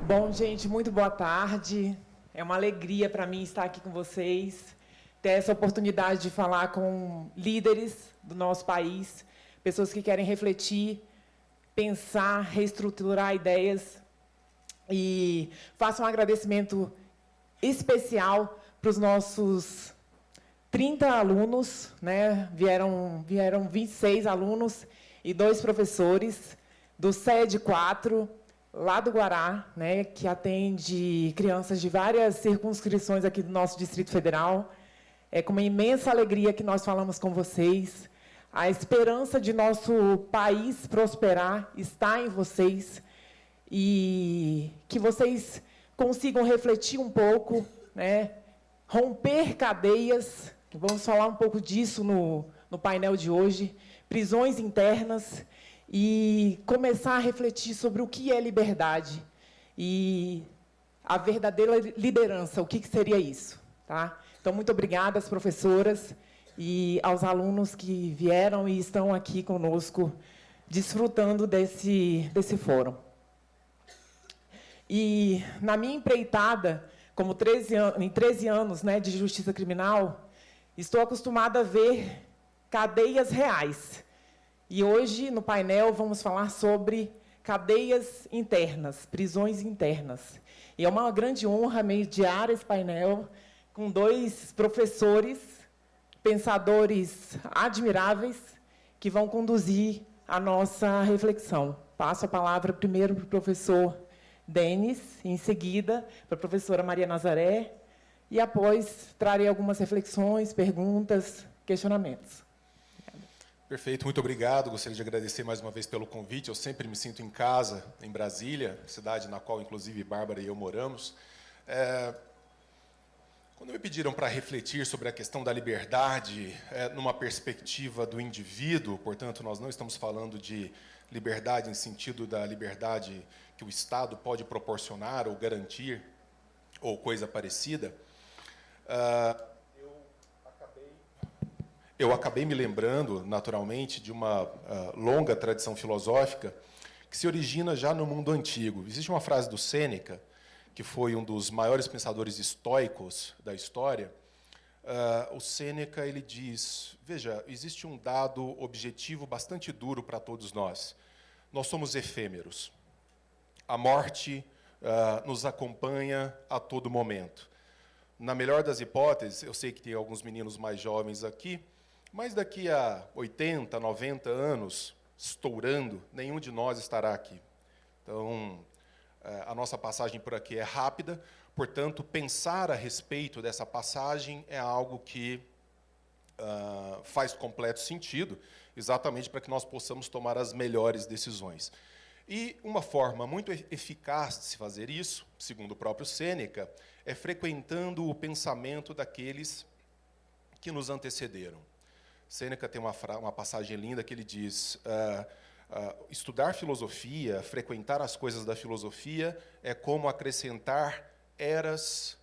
Bom, gente, muito boa tarde. É uma alegria para mim estar aqui com vocês, ter essa oportunidade de falar com líderes do nosso país, pessoas que querem refletir, pensar, reestruturar ideias. E faço um agradecimento especial para os nossos 30 alunos, né? Vieram 26 alunos e 2 professores do SED 4, lá do Guará, né, que atende crianças de várias circunscrições aqui do nosso Distrito Federal. É com uma imensa alegria que nós falamos com vocês. A esperança de nosso país prosperar está em vocês e que vocês consigam refletir um pouco, né, romper cadeias. Vamos falar um pouco disso no painel de hoje, prisões internas, e começar a refletir sobre o que é liberdade e a verdadeira liderança, o que seria isso. Tá? Então, muito obrigada às professoras e aos alunos que vieram e estão aqui conosco, desfrutando desse fórum. E, na minha empreitada, como em 13 anos, né, de justiça criminal, estou acostumada a ver cadeias reais. E hoje, no painel, vamos falar sobre cadeias internas, prisões internas. E é uma grande honra mediar esse painel com 2 professores, pensadores admiráveis, que vão conduzir a nossa reflexão. Passo a palavra primeiro para o professor Denis, em seguida para a professora Maria Nazaré, e após trarei algumas reflexões, perguntas, questionamentos. Perfeito, muito obrigado. Gostaria de agradecer mais uma vez pelo convite. Eu sempre me sinto em casa, em Brasília, cidade na qual, inclusive, Bárbara e eu moramos. Quando me pediram para refletir sobre a questão da liberdade numa perspectiva do indivíduo, portanto, nós não estamos falando de liberdade em sentido da liberdade que o Estado pode proporcionar ou garantir, ou coisa parecida, eu acabei me lembrando, naturalmente, de uma longa tradição filosófica que se origina já no mundo antigo. Existe uma frase do Sêneca, que foi um dos maiores pensadores estoicos da história. O Sêneca, ele diz, veja, existe um dado objetivo bastante duro para todos nós. Nós somos efêmeros. A morte nos acompanha a todo momento. Na melhor das hipóteses, eu sei que tem alguns meninos mais jovens aqui, mas daqui a 80, 90 anos, estourando, nenhum de nós estará aqui. Então, a nossa passagem por aqui é rápida, portanto, pensar a respeito dessa passagem é algo que faz completo sentido, exatamente para que nós possamos tomar as melhores decisões. E uma forma muito eficaz de se fazer isso, segundo o próprio Sêneca, é frequentando o pensamento daqueles que nos antecederam. Sêneca tem uma passagem linda que ele diz, estudar filosofia, frequentar as coisas da filosofia, é como acrescentar eras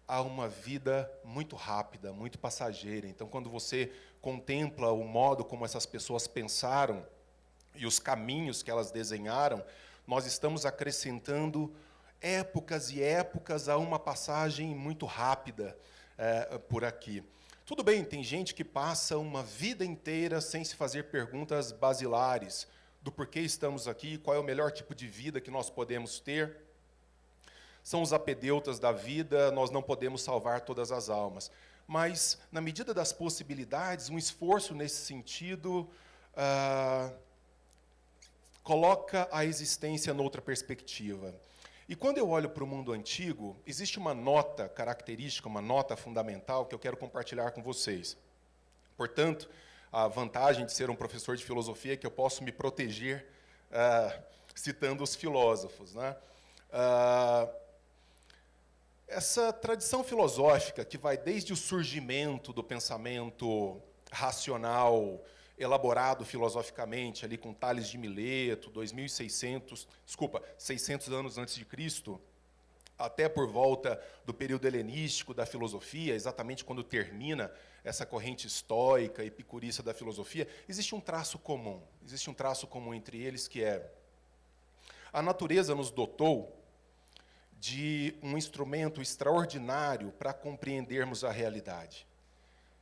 a uma vida muito rápida, muito passageira. Então, quando você contempla o modo como essas pessoas pensaram e os caminhos que elas desenharam, nós estamos acrescentando épocas e épocas a uma passagem muito rápida por aqui. Tudo bem, tem gente que passa uma vida inteira sem se fazer perguntas basilares do porquê estamos aqui, qual é o melhor tipo de vida que nós podemos ter. São os apedeutas da vida, nós não podemos salvar todas as almas. Mas, na medida das possibilidades, um esforço nesse sentido coloca a existência noutra perspectiva. E quando eu olho para o mundo antigo, existe uma nota característica, uma nota fundamental que eu quero compartilhar com vocês. Portanto, a vantagem de ser um professor de filosofia é que eu posso me proteger citando os filósofos, né? Essa tradição filosófica que vai desde o surgimento do pensamento racional, elaborado filosoficamente ali com Tales de Mileto, 600 anos antes de Cristo, até por volta do período helenístico da filosofia, exatamente quando termina essa corrente estoica, epicurista da filosofia, existe um traço comum entre eles que é: a natureza nos dotou de um instrumento extraordinário para compreendermos a realidade.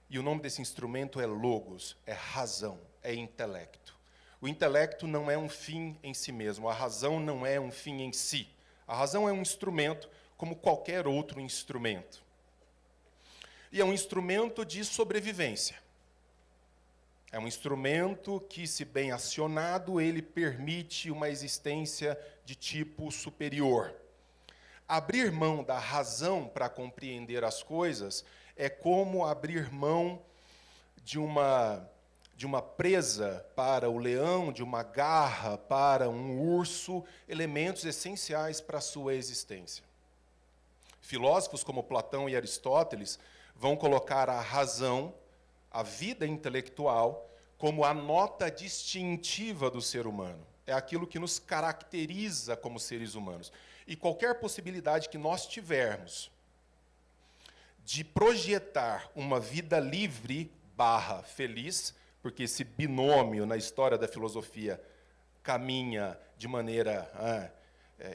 E o nome desse instrumento é logos, é razão, é intelecto. O intelecto não é um fim em si mesmo, a razão não é um fim em si. A razão é um instrumento como qualquer outro instrumento. E é um instrumento de sobrevivência. É um instrumento que, se bem acionado, ele permite uma existência de tipo superior. Abrir mão da razão para compreender as coisas é como abrir mão de uma presa para o leão, de uma garra para um urso, elementos essenciais para a sua existência. Filósofos como Platão e Aristóteles vão colocar a razão, a vida intelectual, como a nota distintiva do ser humano. É aquilo que nos caracteriza como seres humanos. E qualquer possibilidade que nós tivermos de projetar uma vida livre / feliz, porque esse binômio na história da filosofia caminha de maneira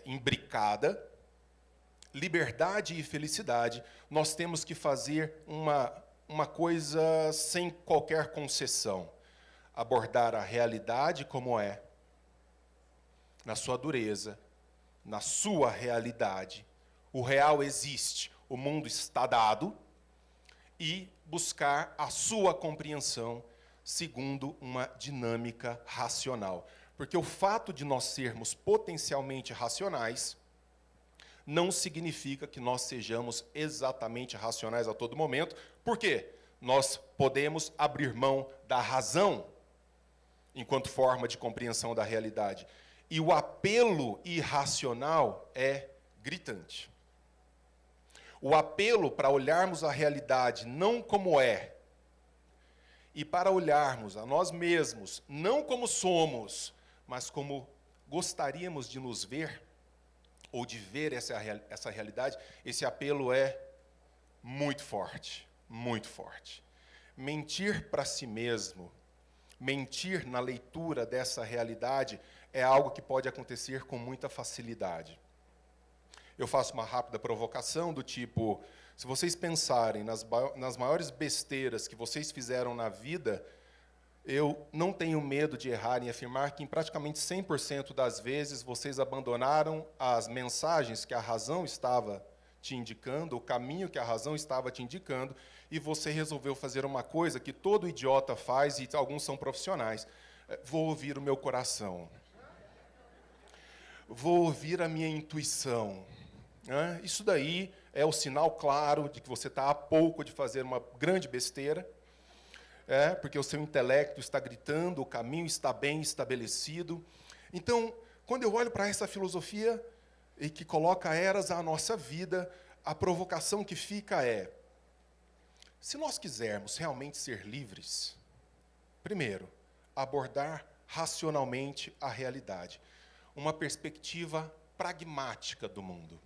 imbricada, liberdade e felicidade, nós temos que fazer uma coisa sem qualquer concessão. Abordar a realidade como é, na sua dureza, na sua realidade. O real existe, o mundo está dado, e buscar a sua compreensão segundo uma dinâmica racional. Porque o fato de nós sermos potencialmente racionais não significa que nós sejamos exatamente racionais a todo momento. Por quê? Nós podemos abrir mão da razão enquanto forma de compreensão da realidade. E o apelo irracional é gritante. O apelo para olharmos a realidade não como é, e para olharmos a nós mesmos não como somos, mas como gostaríamos de nos ver, ou de ver essa realidade, esse apelo é muito forte, muito forte. Mentir para si mesmo, mentir na leitura dessa realidade é algo que pode acontecer com muita facilidade. Eu faço uma rápida provocação do tipo, se vocês pensarem nas maiores besteiras que vocês fizeram na vida, eu não tenho medo de errar em afirmar que em praticamente 100% das vezes vocês abandonaram as mensagens que a razão estava te indicando, o caminho que a razão estava te indicando, e você resolveu fazer uma coisa que todo idiota faz, e alguns são profissionais. Vou ouvir o meu coração. Vou ouvir a minha intuição. Isso daí é o sinal claro de que você está a pouco de fazer uma grande besteira, porque o seu intelecto está gritando, o caminho está bem estabelecido. Então, quando eu olho para essa filosofia e que coloca eras à nossa vida, a provocação que fica é, se nós quisermos realmente ser livres, primeiro, abordar racionalmente a realidade, uma perspectiva pragmática do mundo.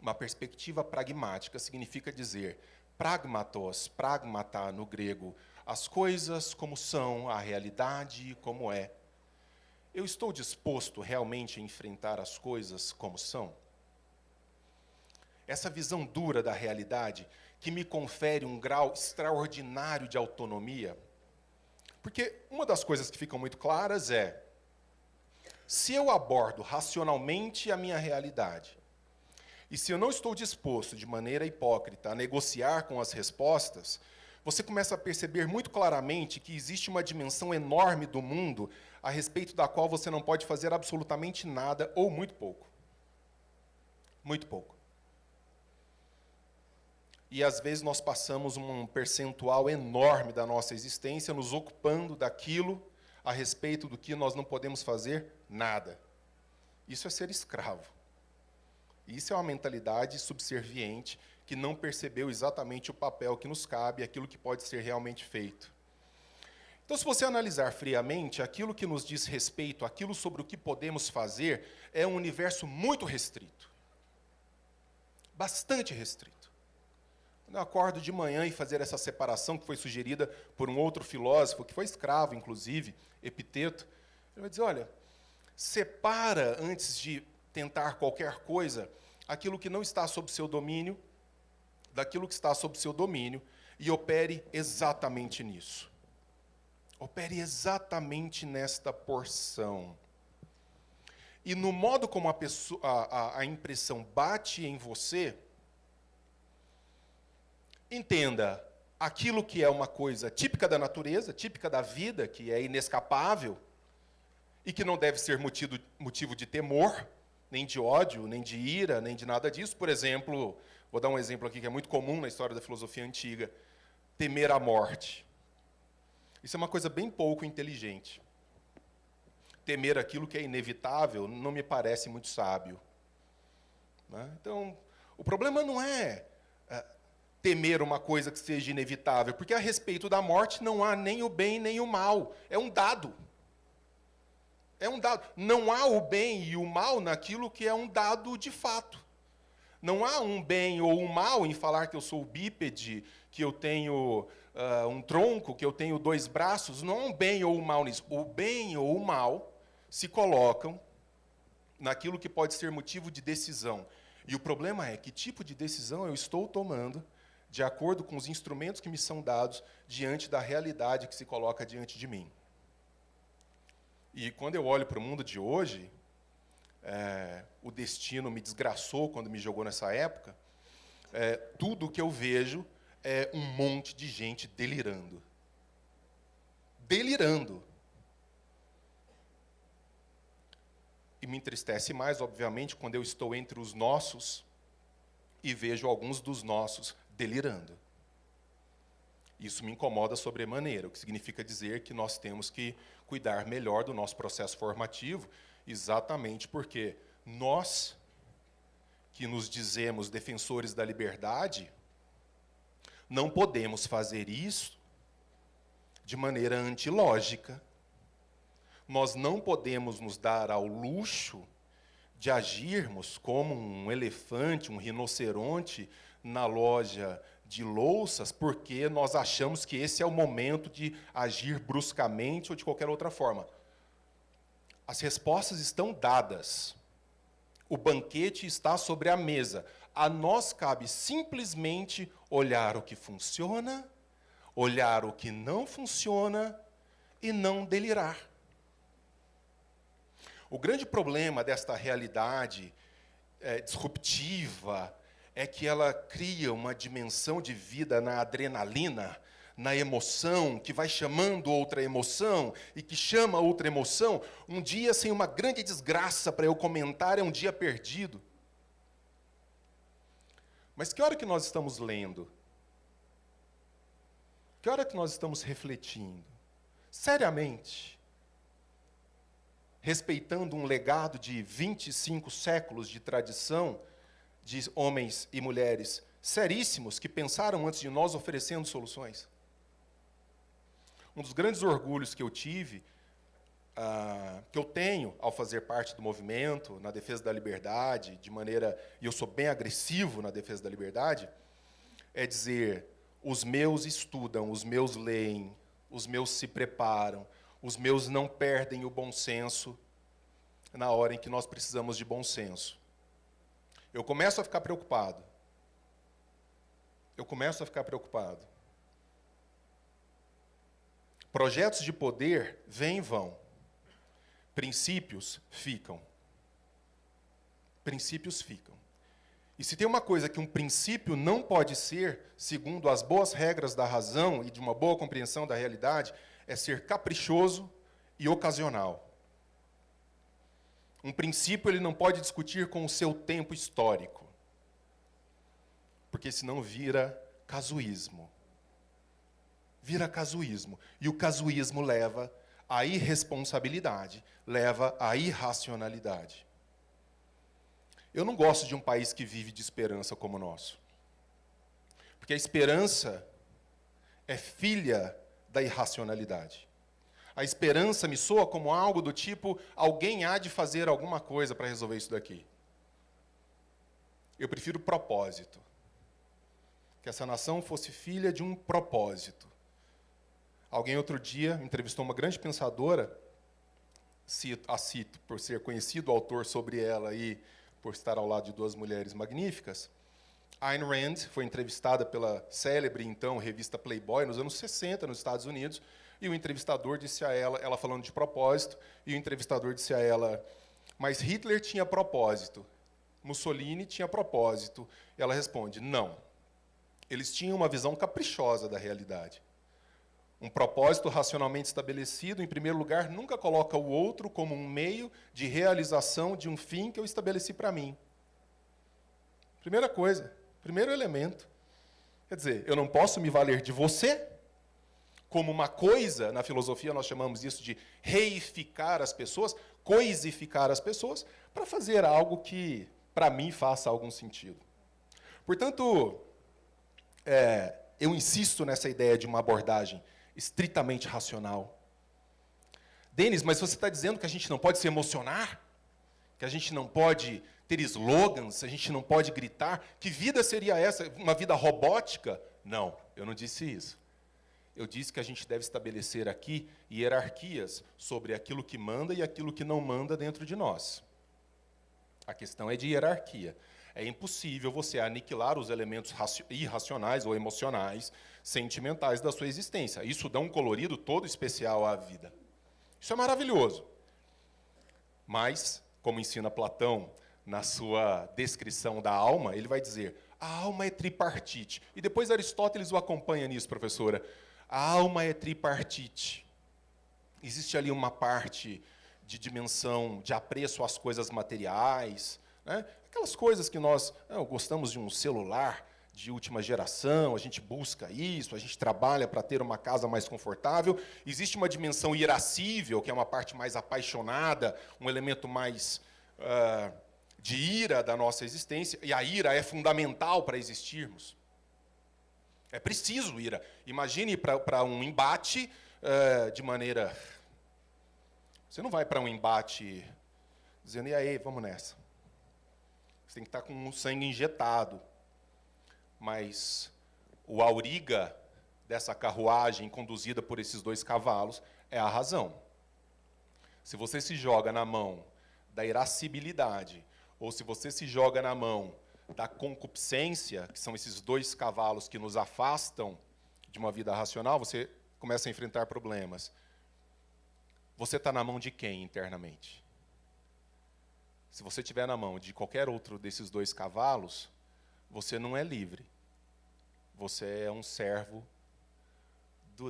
Uma perspectiva pragmática significa dizer pragmatos, pragmata no grego, as coisas como são, a realidade como é. Eu estou disposto realmente a enfrentar as coisas como são? Essa visão dura da realidade, que me confere um grau extraordinário de autonomia, porque uma das coisas que ficam muito claras é, se eu abordo racionalmente a minha realidade, e se eu não estou disposto, de maneira hipócrita, a negociar com as respostas, você começa a perceber muito claramente que existe uma dimensão enorme do mundo a respeito da qual você não pode fazer absolutamente nada, ou muito pouco. Muito pouco. E, às vezes, nós passamos um percentual enorme da nossa existência nos ocupando daquilo a respeito do que nós não podemos fazer nada. Isso é ser escravo. Isso é uma mentalidade subserviente que não percebeu exatamente o papel que nos cabe, aquilo que pode ser realmente feito. Então, se você analisar friamente, aquilo que nos diz respeito, aquilo sobre o que podemos fazer, é um universo muito restrito. Bastante restrito. Quando eu acordo de manhã e fazer essa separação que foi sugerida por um outro filósofo, que foi escravo, inclusive, Epiteto, ele vai dizer, olha, separa antes de tentar qualquer coisa aquilo que não está sob seu domínio, daquilo que está sob seu domínio, e opere exatamente nisso. Opere exatamente nesta porção. E no modo como a impressão bate em você, entenda aquilo que é uma coisa típica da natureza, típica da vida, que é inescapável, e que não deve ser motivo de temor, nem de ódio, nem de ira, nem de nada disso. Por exemplo, vou dar um exemplo aqui que é muito comum na história da filosofia antiga, temer a morte. Isso é uma coisa bem pouco inteligente. Temer aquilo que é inevitável não me parece muito sábio. Né? Então, o problema não é temer uma coisa que seja inevitável, porque a respeito da morte não há nem o bem nem o mal. É um dado. É um dado. Não há o bem e o mal naquilo que é um dado de fato. Não há um bem ou um mal em falar que eu sou bípede, que eu tenho um tronco, que eu tenho 2 braços. Não há um bem ou um mal nisso. O bem ou o mal se colocam naquilo que pode ser motivo de decisão. E o problema é que tipo de decisão eu estou tomando de acordo com os instrumentos que me são dados diante da realidade que se coloca diante de mim. E quando eu olho para o mundo de hoje, o destino me desgraçou quando me jogou nessa época, tudo o que eu vejo é um monte de gente delirando. Delirando. E me entristece mais, obviamente, quando eu estou entre os nossos e vejo alguns dos nossos delirando. Isso me incomoda sobremaneira, o que significa dizer que nós temos que cuidar melhor do nosso processo formativo, exatamente porque nós, que nos dizemos defensores da liberdade, não podemos fazer isso de maneira antilógica. Nós não podemos nos dar ao luxo de agirmos como um elefante, um rinoceronte na loja de louças, porque nós achamos que esse é o momento de agir bruscamente ou de qualquer outra forma. As respostas estão dadas. O banquete está sobre a mesa. A nós cabe simplesmente olhar o que funciona, olhar o que não funciona e não delirar. O grande problema desta realidade disruptiva é que ela cria uma dimensão de vida na adrenalina, na emoção, que vai chamando outra emoção, e que chama outra emoção. Um dia sem uma grande desgraça para eu comentar é um dia perdido. Mas que hora que nós estamos lendo? Que hora que nós estamos refletindo? Seriamente? Respeitando um legado de 25 séculos de tradição, de homens e mulheres seríssimos que pensaram antes de nós oferecendo soluções. Um dos grandes orgulhos que eu tive, que eu tenho ao fazer parte do movimento na defesa da liberdade, e eu sou bem agressivo na defesa da liberdade, é dizer, os meus estudam, os meus leem, os meus se preparam, os meus não perdem o bom senso na hora em que nós precisamos de bom senso. Eu começo a ficar preocupado. Projetos de poder vêm e vão. Princípios ficam. Princípios ficam. E se tem uma coisa que um princípio não pode ser, segundo as boas regras da razão e de uma boa compreensão da realidade, é ser caprichoso e ocasional. Um princípio ele não pode discutir com o seu tempo histórico, porque senão vira casuísmo. Vira casuísmo. E o casuísmo leva à irresponsabilidade, leva à irracionalidade. Eu não gosto de um país que vive de esperança como o nosso. Porque a esperança é filha da irracionalidade. A esperança me soa como algo do tipo, alguém há de fazer alguma coisa para resolver isso daqui. Eu prefiro propósito. Que essa nação fosse filha de um propósito. Alguém outro dia entrevistou uma grande pensadora, a cito por ser conhecido o autor sobre ela e por estar ao lado de duas mulheres magníficas. Ayn Rand foi entrevistada pela célebre, então, revista Playboy, nos anos 60, nos Estados Unidos, e o entrevistador disse a ela falando de propósito, e o entrevistador disse a ela, mas Hitler tinha propósito, Mussolini tinha propósito. E ela responde, não. Eles tinham uma visão caprichosa da realidade. Um propósito racionalmente estabelecido, em primeiro lugar, nunca coloca o outro como um meio de realização de um fim que eu estabeleci para mim. Primeira coisa, primeiro elemento. Quer dizer, eu não posso me valer de você como uma coisa, na filosofia nós chamamos isso de reificar as pessoas, coisificar as pessoas, para fazer algo que, para mim, faça algum sentido. Portanto, eu insisto nessa ideia de uma abordagem estritamente racional. Denis, mas você está dizendo que a gente não pode se emocionar? Que a gente não pode ter slogans? A gente não pode gritar? Que vida seria essa? Uma vida robótica? Não, eu não disse isso. Eu disse que a gente deve estabelecer aqui hierarquias sobre aquilo que manda e aquilo que não manda dentro de nós. A questão é de hierarquia. É impossível você aniquilar os elementos irracionais ou emocionais, sentimentais da sua existência. Isso dá um colorido todo especial à vida. Isso é maravilhoso. Mas, como ensina Platão na sua descrição da alma, ele vai dizer, a alma é tripartite. E depois Aristóteles o acompanha nisso, professora. A alma é tripartite. Existe ali uma parte de dimensão de apreço às coisas materiais, né? Aquelas coisas que nós gostamos de um celular de última geração, a gente busca isso, a gente trabalha para ter uma casa mais confortável. Existe uma dimensão irascível, que é uma parte mais apaixonada, um elemento mais de ira da nossa existência, e a ira é fundamental para existirmos. É preciso ira. Imagine para um embate de maneira... Você não vai para um embate dizendo, e aí, vamos nessa. Você tem que estar com o sangue injetado. Mas o auriga dessa carruagem conduzida por esses dois cavalos é a razão. Se você se joga na mão da irascibilidade, ou se você se joga na mão da concupiscência, que são esses dois cavalos que nos afastam de uma vida racional, você começa a enfrentar problemas. Você está na mão de quem internamente? Se você estiver na mão de qualquer outro desses dois cavalos, você não é livre. Você é um servo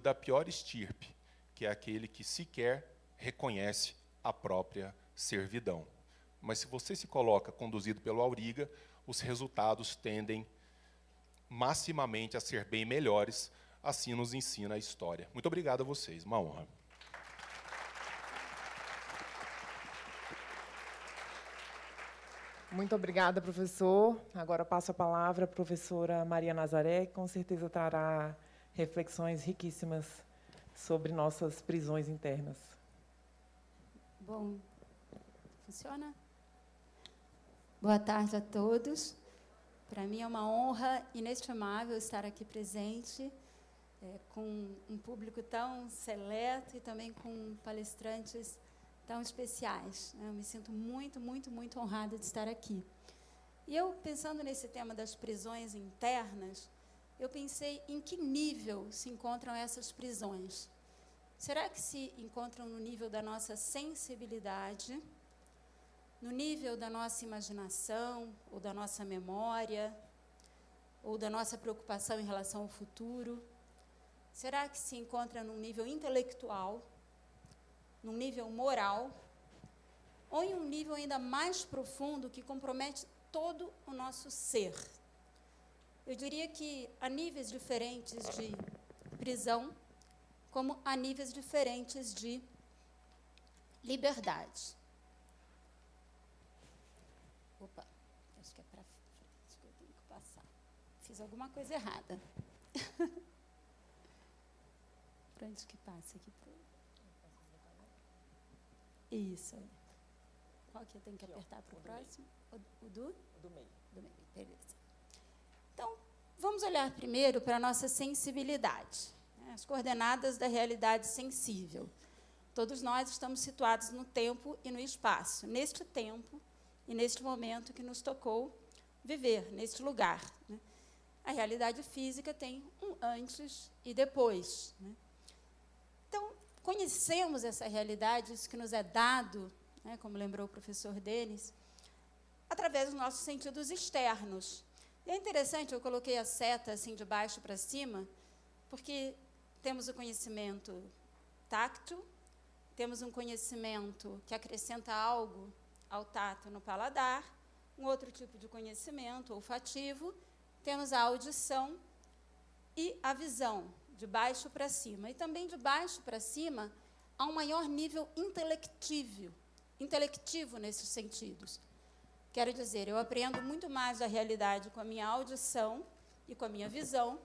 da pior estirpe, que é aquele que sequer reconhece a própria servidão. Mas se você se coloca conduzido pelo auriga, os resultados tendem maximamente a ser bem melhores, assim nos ensina a história. Muito obrigado a vocês, uma honra. Muito obrigada, professor. Agora passo a palavra à professora Maria Nazaré, que com certeza trará reflexões riquíssimas sobre nossas prisões internas. Bom, funciona? Boa tarde a todos. Para mim é uma honra inestimável estar aqui presente, com um público tão seleto e também com palestrantes tão especiais. Eu me sinto muito, muito, muito honrada de estar aqui. E eu, pensando nesse tema das prisões internas, eu pensei em que nível se encontram essas prisões. Será que se encontram no nível da nossa sensibilidade, no nível da nossa imaginação, ou da nossa memória, ou da nossa preocupação em relação ao futuro? Será que se encontra num nível intelectual, num nível moral, ou em um nível ainda mais profundo que compromete todo o nosso ser? Eu diria que há níveis diferentes de prisão, como há níveis diferentes de liberdade. Opa, acho que é para frente que eu tenho que passar. Fiz alguma coisa errada. Para onde que passa aqui? Isso. Qual que eu tenho que apertar para o próximo? O do? Do meio. Do meio, beleza. Então, vamos olhar primeiro para a nossa sensibilidade, né? As coordenadas da realidade sensível. Todos nós estamos situados no tempo e no espaço. Neste tempo, e neste momento que nos tocou viver, neste lugar, né? A realidade física tem um antes e depois, né? Então, conhecemos essa realidade, isso que nos é dado, né, como lembrou o professor Denis, através dos nossos sentidos externos. E é interessante, eu coloquei a seta assim de baixo para cima, porque temos o conhecimento táctil, temos um conhecimento que acrescenta algo ao tato no paladar, um outro tipo de conhecimento olfativo, temos a audição e a visão, de baixo para cima. E também de baixo para cima, há um maior nível intelectivo nesses sentidos. Quero dizer, eu aprendo muito mais da realidade com a minha audição e com a minha visão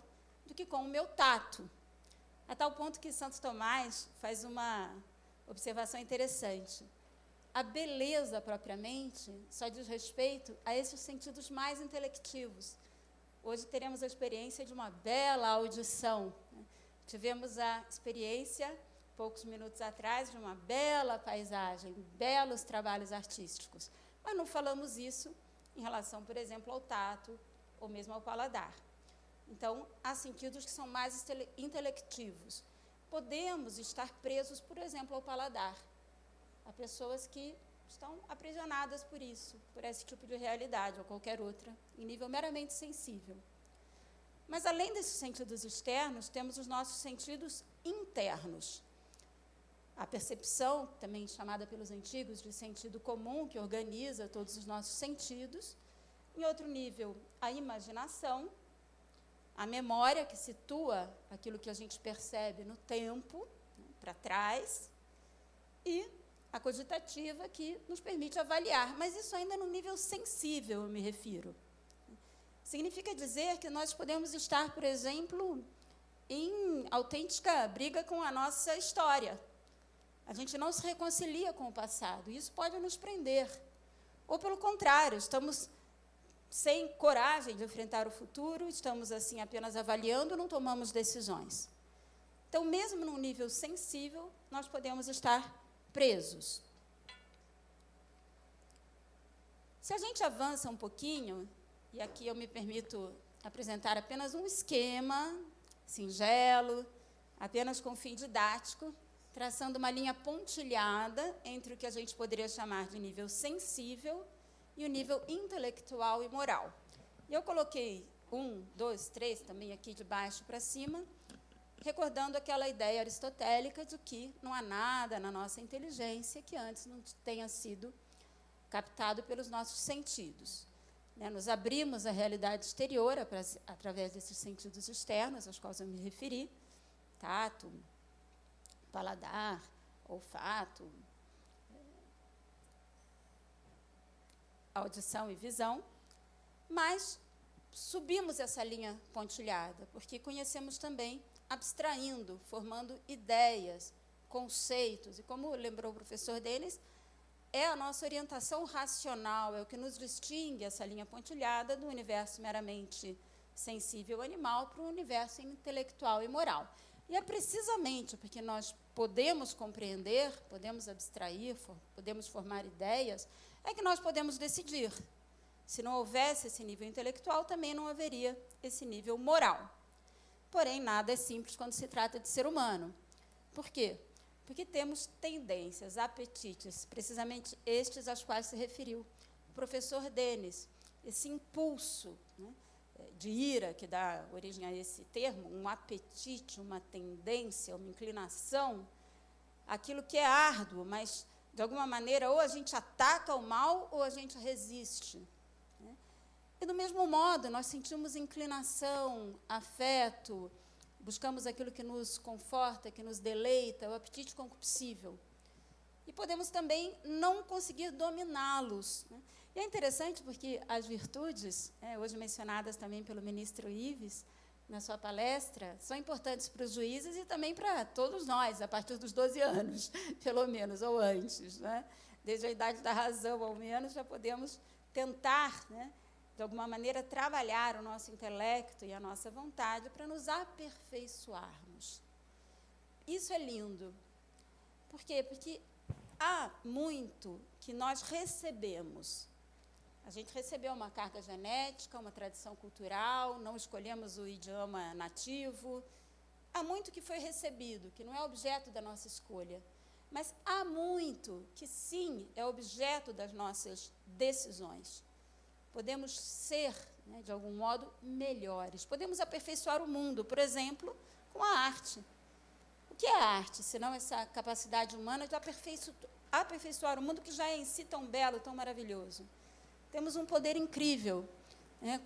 do que com o meu tato. A tal ponto que Santo Tomás faz uma observação interessante. A beleza, propriamente, só diz respeito a esses sentidos mais intelectivos. Hoje teremos a experiência de uma bela audição, né? Tivemos a experiência, poucos minutos atrás, de uma bela paisagem, belos trabalhos artísticos. Mas não falamos isso em relação, por exemplo, ao tato ou mesmo ao paladar. Então, há sentidos que são mais intelectivos. Podemos estar presos, por exemplo, ao paladar. Há pessoas que estão aprisionadas por isso, por esse tipo de realidade ou qualquer outra, em nível meramente sensível. Mas, além desses sentidos externos, temos os nossos sentidos internos. A percepção, também chamada pelos antigos de sentido comum, que organiza todos os nossos sentidos. Em outro nível, a imaginação, a memória, que situa aquilo que a gente percebe no tempo, né, para trás, e a cogitativa, que nos permite avaliar, mas isso ainda no nível sensível, eu me refiro. Significa dizer que nós podemos estar, por exemplo, em autêntica briga com a nossa história. A gente não se reconcilia com o passado, e isso pode nos prender. Ou, pelo contrário, estamos sem coragem de enfrentar o futuro, estamos, assim, apenas avaliando, não tomamos decisões. Então, mesmo num nível sensível, nós podemos estar presos. Se a gente avança um pouquinho, e aqui eu me permito apresentar apenas um esquema singelo, apenas com fim didático, traçando uma linha pontilhada entre o que a gente poderia chamar de nível sensível e o nível intelectual e moral. E eu coloquei 1, 2, 3, também aqui de baixo para cima, recordando aquela ideia aristotélica de que não há nada na nossa inteligência que antes não tenha sido captado pelos nossos sentidos. Né? Nos abrimos à realidade exterior através desses sentidos externos, aos quais eu me referi, tato, paladar, olfato, audição e visão, mas subimos essa linha pontilhada, porque conhecemos também abstraindo, formando ideias, conceitos, e como lembrou o professor Denis, é a nossa orientação racional, é o que nos distingue essa linha pontilhada do universo meramente sensível animal para o universo intelectual e moral. E é precisamente porque nós podemos compreender, podemos abstrair, podemos formar ideias, é que nós podemos decidir. Se não houvesse esse nível intelectual, também não haveria esse nível moral. Porém, nada é simples quando se trata de ser humano. Por quê? Porque temos tendências, apetites, precisamente estes aos quais se referiu o professor Denis, esse impulso, né, de ira, que dá origem a esse termo, um apetite, uma tendência, uma inclinação, aquilo que é árduo, mas, de alguma maneira, ou a gente ataca o mal ou a gente resiste. Né? E, do mesmo modo, nós sentimos inclinação, afeto, buscamos aquilo que nos conforta, que nos deleita, o apetite concupiscível. E podemos também não conseguir dominá-los. Né? E é interessante porque as virtudes, hoje mencionadas também pelo ministro Ives, na sua palestra, são importantes para os juízes e também para todos nós, a partir dos 12 anos, pelo menos, ou antes. Né? Desde a idade da razão, ao menos, já podemos tentar, né, de alguma maneira, trabalhar o nosso intelecto e a nossa vontade para nos aperfeiçoarmos. Isso é lindo. Por quê? Porque há muito que nós recebemos A gente recebeu uma carga genética, uma tradição cultural, não escolhemos o idioma nativo. Há muito que foi recebido, que não é objeto da nossa escolha. Mas há muito que, sim, é objeto das nossas decisões. Podemos ser, de algum modo, melhores. Podemos aperfeiçoar o mundo, por exemplo, com a arte. O que é a arte, senão essa capacidade humana de aperfeiçoar o mundo que já é em si tão belo, tão maravilhoso? Temos um poder incrível,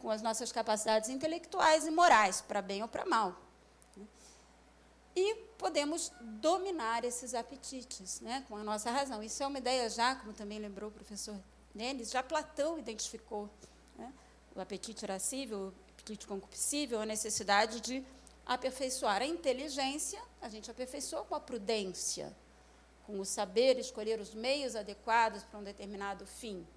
com as nossas capacidades intelectuais e morais, para bem ou para mal. E podemos dominar esses apetites, com a nossa razão. Isso é uma ideia já, como também lembrou o professor Denis, já Platão identificou. O apetite irascível, o apetite concupiscível, a necessidade de aperfeiçoar a inteligência, a gente aperfeiçoa com a prudência, com o saber escolher os meios adequados para um determinado fim.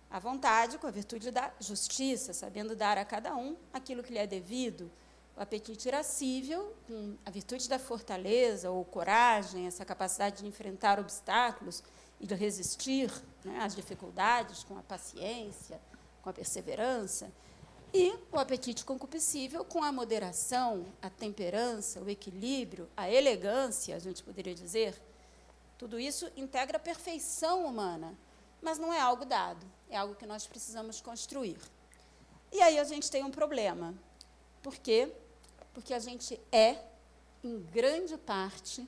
A vontade, com a virtude da justiça, sabendo dar a cada um aquilo que lhe é devido. O apetite irascível, com a virtude da fortaleza ou coragem, essa capacidade de enfrentar obstáculos e de resistir às dificuldades com a paciência, com a perseverança. E o apetite concupiscível, com a moderação, a temperança, o equilíbrio, a elegância, a gente poderia dizer. Tudo isso integra a perfeição humana, mas não é algo dado, é algo que nós precisamos construir. E aí a gente tem um problema. Por quê? Porque a gente é, em grande parte,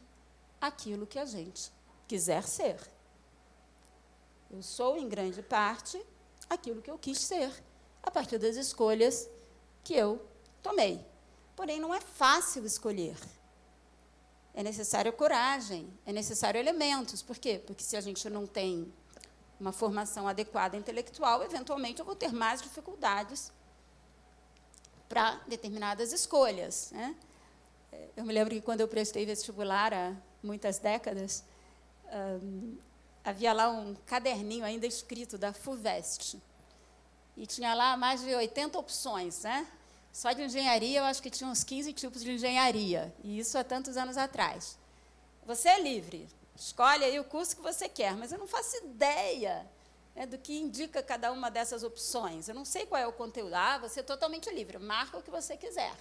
aquilo que a gente quiser ser. Eu sou, em grande parte, aquilo que eu quis ser, a partir das escolhas que eu tomei. Porém, não é fácil escolher. É necessária coragem, é necessário elementos. Por quê? Porque se a gente não tem uma formação adequada intelectual, eventualmente eu vou ter mais dificuldades para determinadas escolhas. Eu me lembro que, quando eu prestei vestibular, há muitas décadas, havia lá um caderninho ainda escrito da FUVEST, e tinha lá mais de 80 opções. Só de engenharia, eu acho que tinha uns 15 tipos de engenharia, e isso há tantos anos atrás. Você é livre, escolhe aí o curso que você quer, mas eu não faço ideia do que indica cada uma dessas opções. Eu não sei qual é o conteúdo. Você é totalmente livre, marca o que você quiser.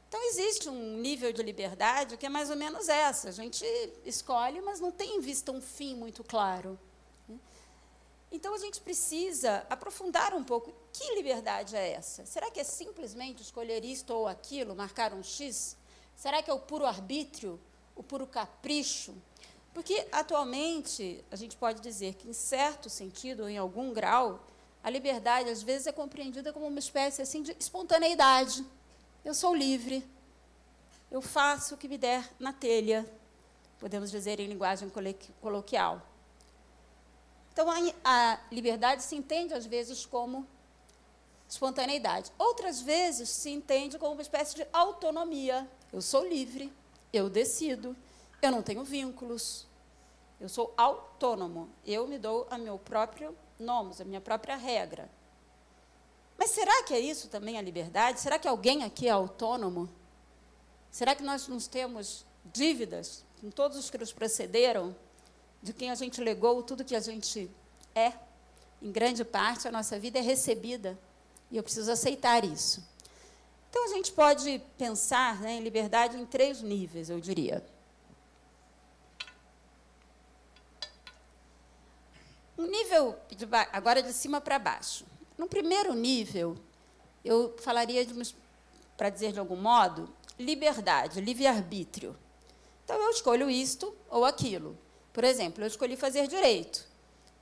Então, existe um nível de liberdade que é mais ou menos essa. A gente escolhe, mas não tem em vista um fim muito claro. Então, a gente precisa aprofundar um pouco. Que liberdade é essa? Será que é simplesmente escolher isto ou aquilo, marcar um X? Será que é o puro arbítrio, o puro capricho? Porque, atualmente, a gente pode dizer que, em certo sentido, ou em algum grau, a liberdade, às vezes, é compreendida como uma espécie assim, de espontaneidade. Eu sou livre, eu faço o que me der na telha, podemos dizer em linguagem coloquial. Então, a liberdade se entende, às vezes, como espontaneidade. Outras vezes, se entende como uma espécie de autonomia. Eu sou livre, eu decido, eu não tenho vínculos, eu sou autônomo, eu me dou a meu próprio nomos, a minha própria regra. Mas será que é isso também a liberdade? Será que alguém aqui é autônomo? Será que nós não temos dívidas com todos os que nos precederam, de quem a gente legou tudo que a gente é? Em grande parte, a nossa vida é recebida, e eu preciso aceitar isso. Então, a gente pode pensar em liberdade em 3 níveis, eu diria. Um nível, agora de cima para baixo. No primeiro nível, eu falaria, para dizer de algum modo, liberdade, livre-arbítrio. Então, eu escolho isto ou aquilo. Por exemplo, eu escolhi fazer direito.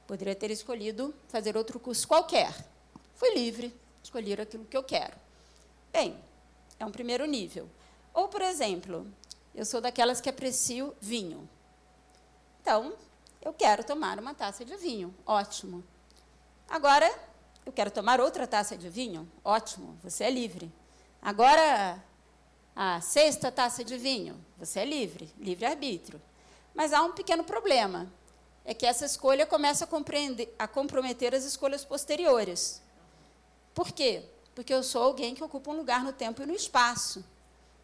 Poderia ter escolhido fazer outro curso qualquer. Fui livre, escolhi aquilo que eu quero. Bem, é um primeiro nível. Ou, por exemplo, eu sou daquelas que aprecio vinho. Então, eu quero tomar uma taça de vinho. Ótimo. Agora, eu quero tomar outra taça de vinho. Ótimo, você é livre. Agora, a 6ª taça de vinho. Você é livre, livre-arbítrio. Mas há um pequeno problema. É que essa escolha começa a comprometer as escolhas posteriores. Por quê? Porque eu sou alguém que ocupa um lugar no tempo e no espaço.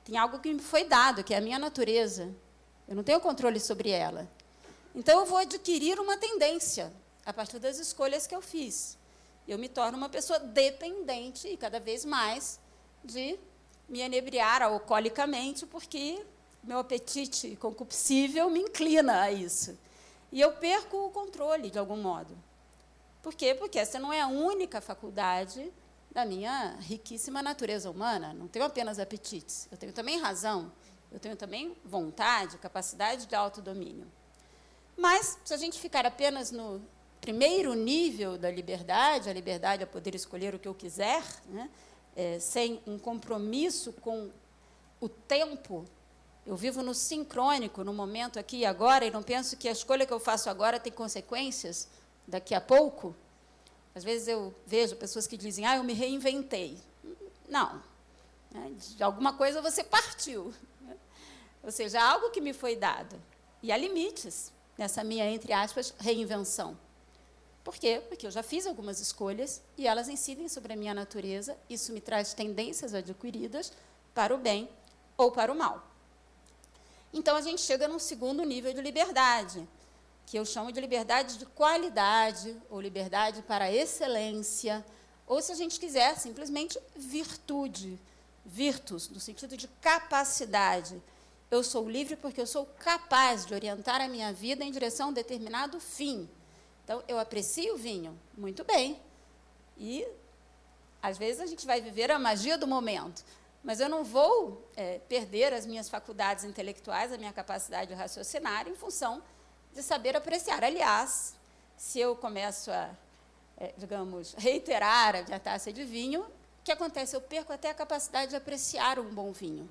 Tem algo que me foi dado, que é a minha natureza. Eu não tenho controle sobre ela. Então, eu vou adquirir uma tendência, a partir das escolhas que eu fiz. eu me torno uma pessoa dependente e cada vez mais de me enebriar alcoolicamente, porque meu apetite concupiscível me inclina a isso. E eu perco o controle, de algum modo. Por quê? Porque essa não é a única faculdade da minha riquíssima natureza humana. Não tenho apenas apetites, eu tenho também razão, eu tenho também vontade, capacidade de autodomínio. Mas, se a gente ficar apenas no primeiro nível da liberdade, a liberdade é poder escolher o que eu quiser, né, sem um compromisso com o tempo, eu vivo no sincrônico, no momento aqui e agora, e não penso que a escolha que eu faço agora tem consequências daqui a pouco. Às vezes eu vejo pessoas que dizem, eu me reinventei. Não. De alguma coisa você partiu. Ou seja, algo que me foi dado. E há limites nessa minha, entre aspas, reinvenção. Por quê? Porque eu já fiz algumas escolhas e elas incidem sobre a minha natureza. Isso me traz tendências adquiridas para o bem ou para o mal. Então, a gente chega num segundo nível de liberdade, que eu chamo de liberdade de qualidade, ou liberdade para a excelência, ou, se a gente quiser, simplesmente virtude, virtus, no sentido de capacidade. Eu sou livre porque eu sou capaz de orientar a minha vida em direção a um determinado fim. Então, eu aprecio o vinho, muito bem, e, às vezes, a gente vai viver a magia do momento, mas eu não vou perder as minhas faculdades intelectuais, a minha capacidade de raciocinar, em função de saber apreciar. Aliás, se eu começo a, digamos, reiterar a minha taça de vinho, o que acontece? Eu perco até a capacidade de apreciar um bom vinho.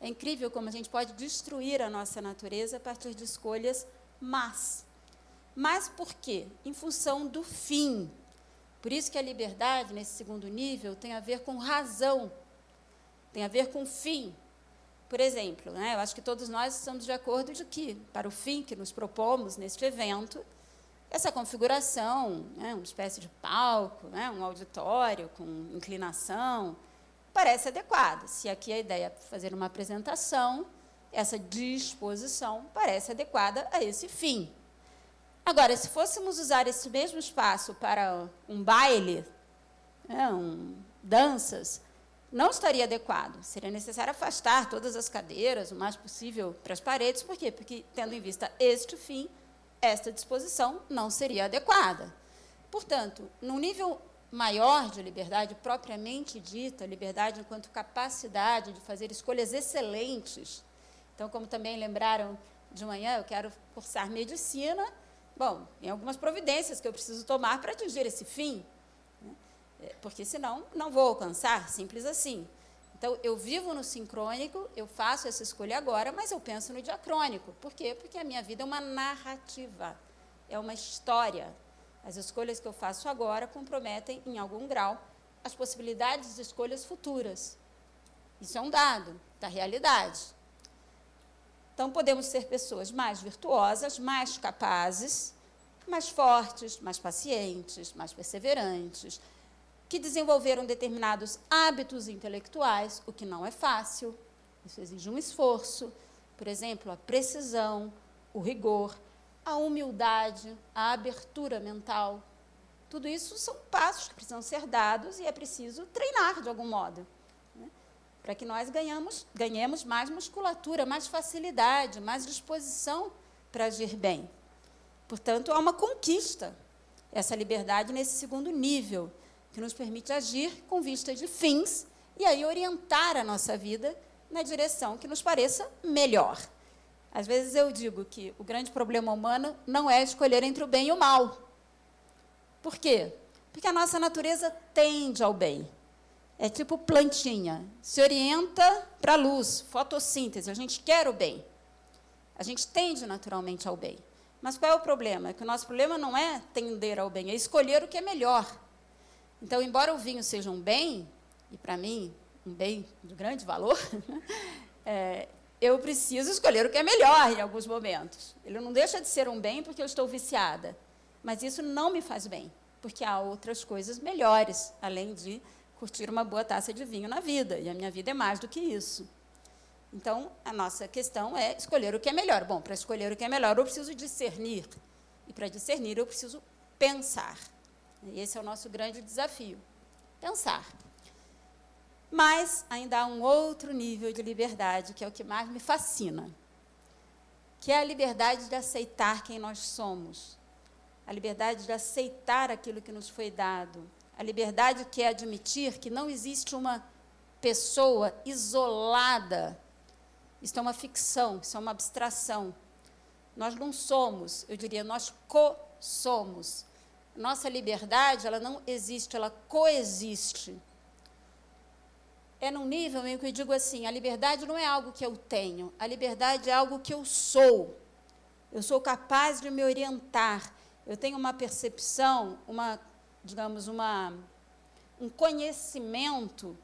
É incrível como a gente pode destruir a nossa natureza a partir de escolhas más. Mas por quê? Em função do fim. Por isso que a liberdade, nesse segundo nível, tem a ver com razão, tem a ver com fim. Por exemplo, eu acho que todos nós estamos de acordo de que, para o fim que nos propomos neste evento, essa configuração, uma espécie de palco, um auditório com inclinação, parece adequada. Se aqui a ideia é fazer uma apresentação, essa disposição parece adequada a esse fim. Agora, se fôssemos usar esse mesmo espaço para um baile, danças, não estaria adequado. Seria necessário afastar todas as cadeiras o mais possível para as paredes. Por quê? Porque, tendo em vista este fim, esta disposição não seria adequada. Portanto, num nível maior de liberdade propriamente dita, liberdade enquanto capacidade de fazer escolhas excelentes. Então, como também lembraram de manhã, eu quero cursar medicina. Bom, tem algumas providências que eu preciso tomar para atingir esse fim, porque, senão, não vou alcançar, simples assim. Então, eu vivo no sincrônico, eu faço essa escolha agora, mas eu penso no diacrônico. Por quê? Porque a minha vida é uma narrativa, é uma história. As escolhas que eu faço agora comprometem, em algum grau, as possibilidades de escolhas futuras. Isso é um dado da realidade. Então, podemos ser pessoas mais virtuosas, mais capazes, mais fortes, mais pacientes, mais perseverantes, que desenvolveram determinados hábitos intelectuais, o que não é fácil, isso exige um esforço, por exemplo, a precisão, o rigor, a humildade, a abertura mental. Tudo isso são passos que precisam ser dados e é preciso treinar de algum modo, para que nós ganhemos mais musculatura, mais facilidade, mais disposição para agir bem. Portanto, há uma conquista, essa liberdade nesse segundo nível, que nos permite agir com vista de fins e aí orientar a nossa vida na direção que nos pareça melhor. Às vezes eu digo que o grande problema humano não é escolher entre o bem e o mal. Por quê? Porque a nossa natureza tende ao bem. É tipo plantinha, se orienta para a luz, fotossíntese, a gente quer o bem. A gente tende naturalmente ao bem. Mas qual é o problema? É que o nosso problema não é tender ao bem, é escolher o que é melhor. Então, embora o vinho seja um bem, e para mim, um bem de grande valor, eu preciso escolher o que é melhor em alguns momentos. Ele não deixa de ser um bem porque eu estou viciada, mas isso não me faz bem, porque há outras coisas melhores, além de curtir uma boa taça de vinho na vida, e a minha vida é mais do que isso. Então, a nossa questão é escolher o que é melhor. Bom, para escolher o que é melhor, eu preciso discernir, e para discernir, eu preciso pensar. Esse é o nosso grande desafio, pensar. Mas ainda há um outro nível de liberdade, que é o que mais me fascina, que é a liberdade de aceitar quem nós somos, a liberdade de aceitar aquilo que nos foi dado, a liberdade que é admitir que não existe uma pessoa isolada. Isso é uma ficção, isso é uma abstração. Nós não somos, eu diria, nós co-somos. Nossa liberdade, ela não existe, ela coexiste. É num nível em que eu digo assim, a liberdade não é algo que eu tenho, a liberdade é algo que eu sou. Eu sou capaz de me orientar, eu tenho uma percepção, digamos, um conhecimento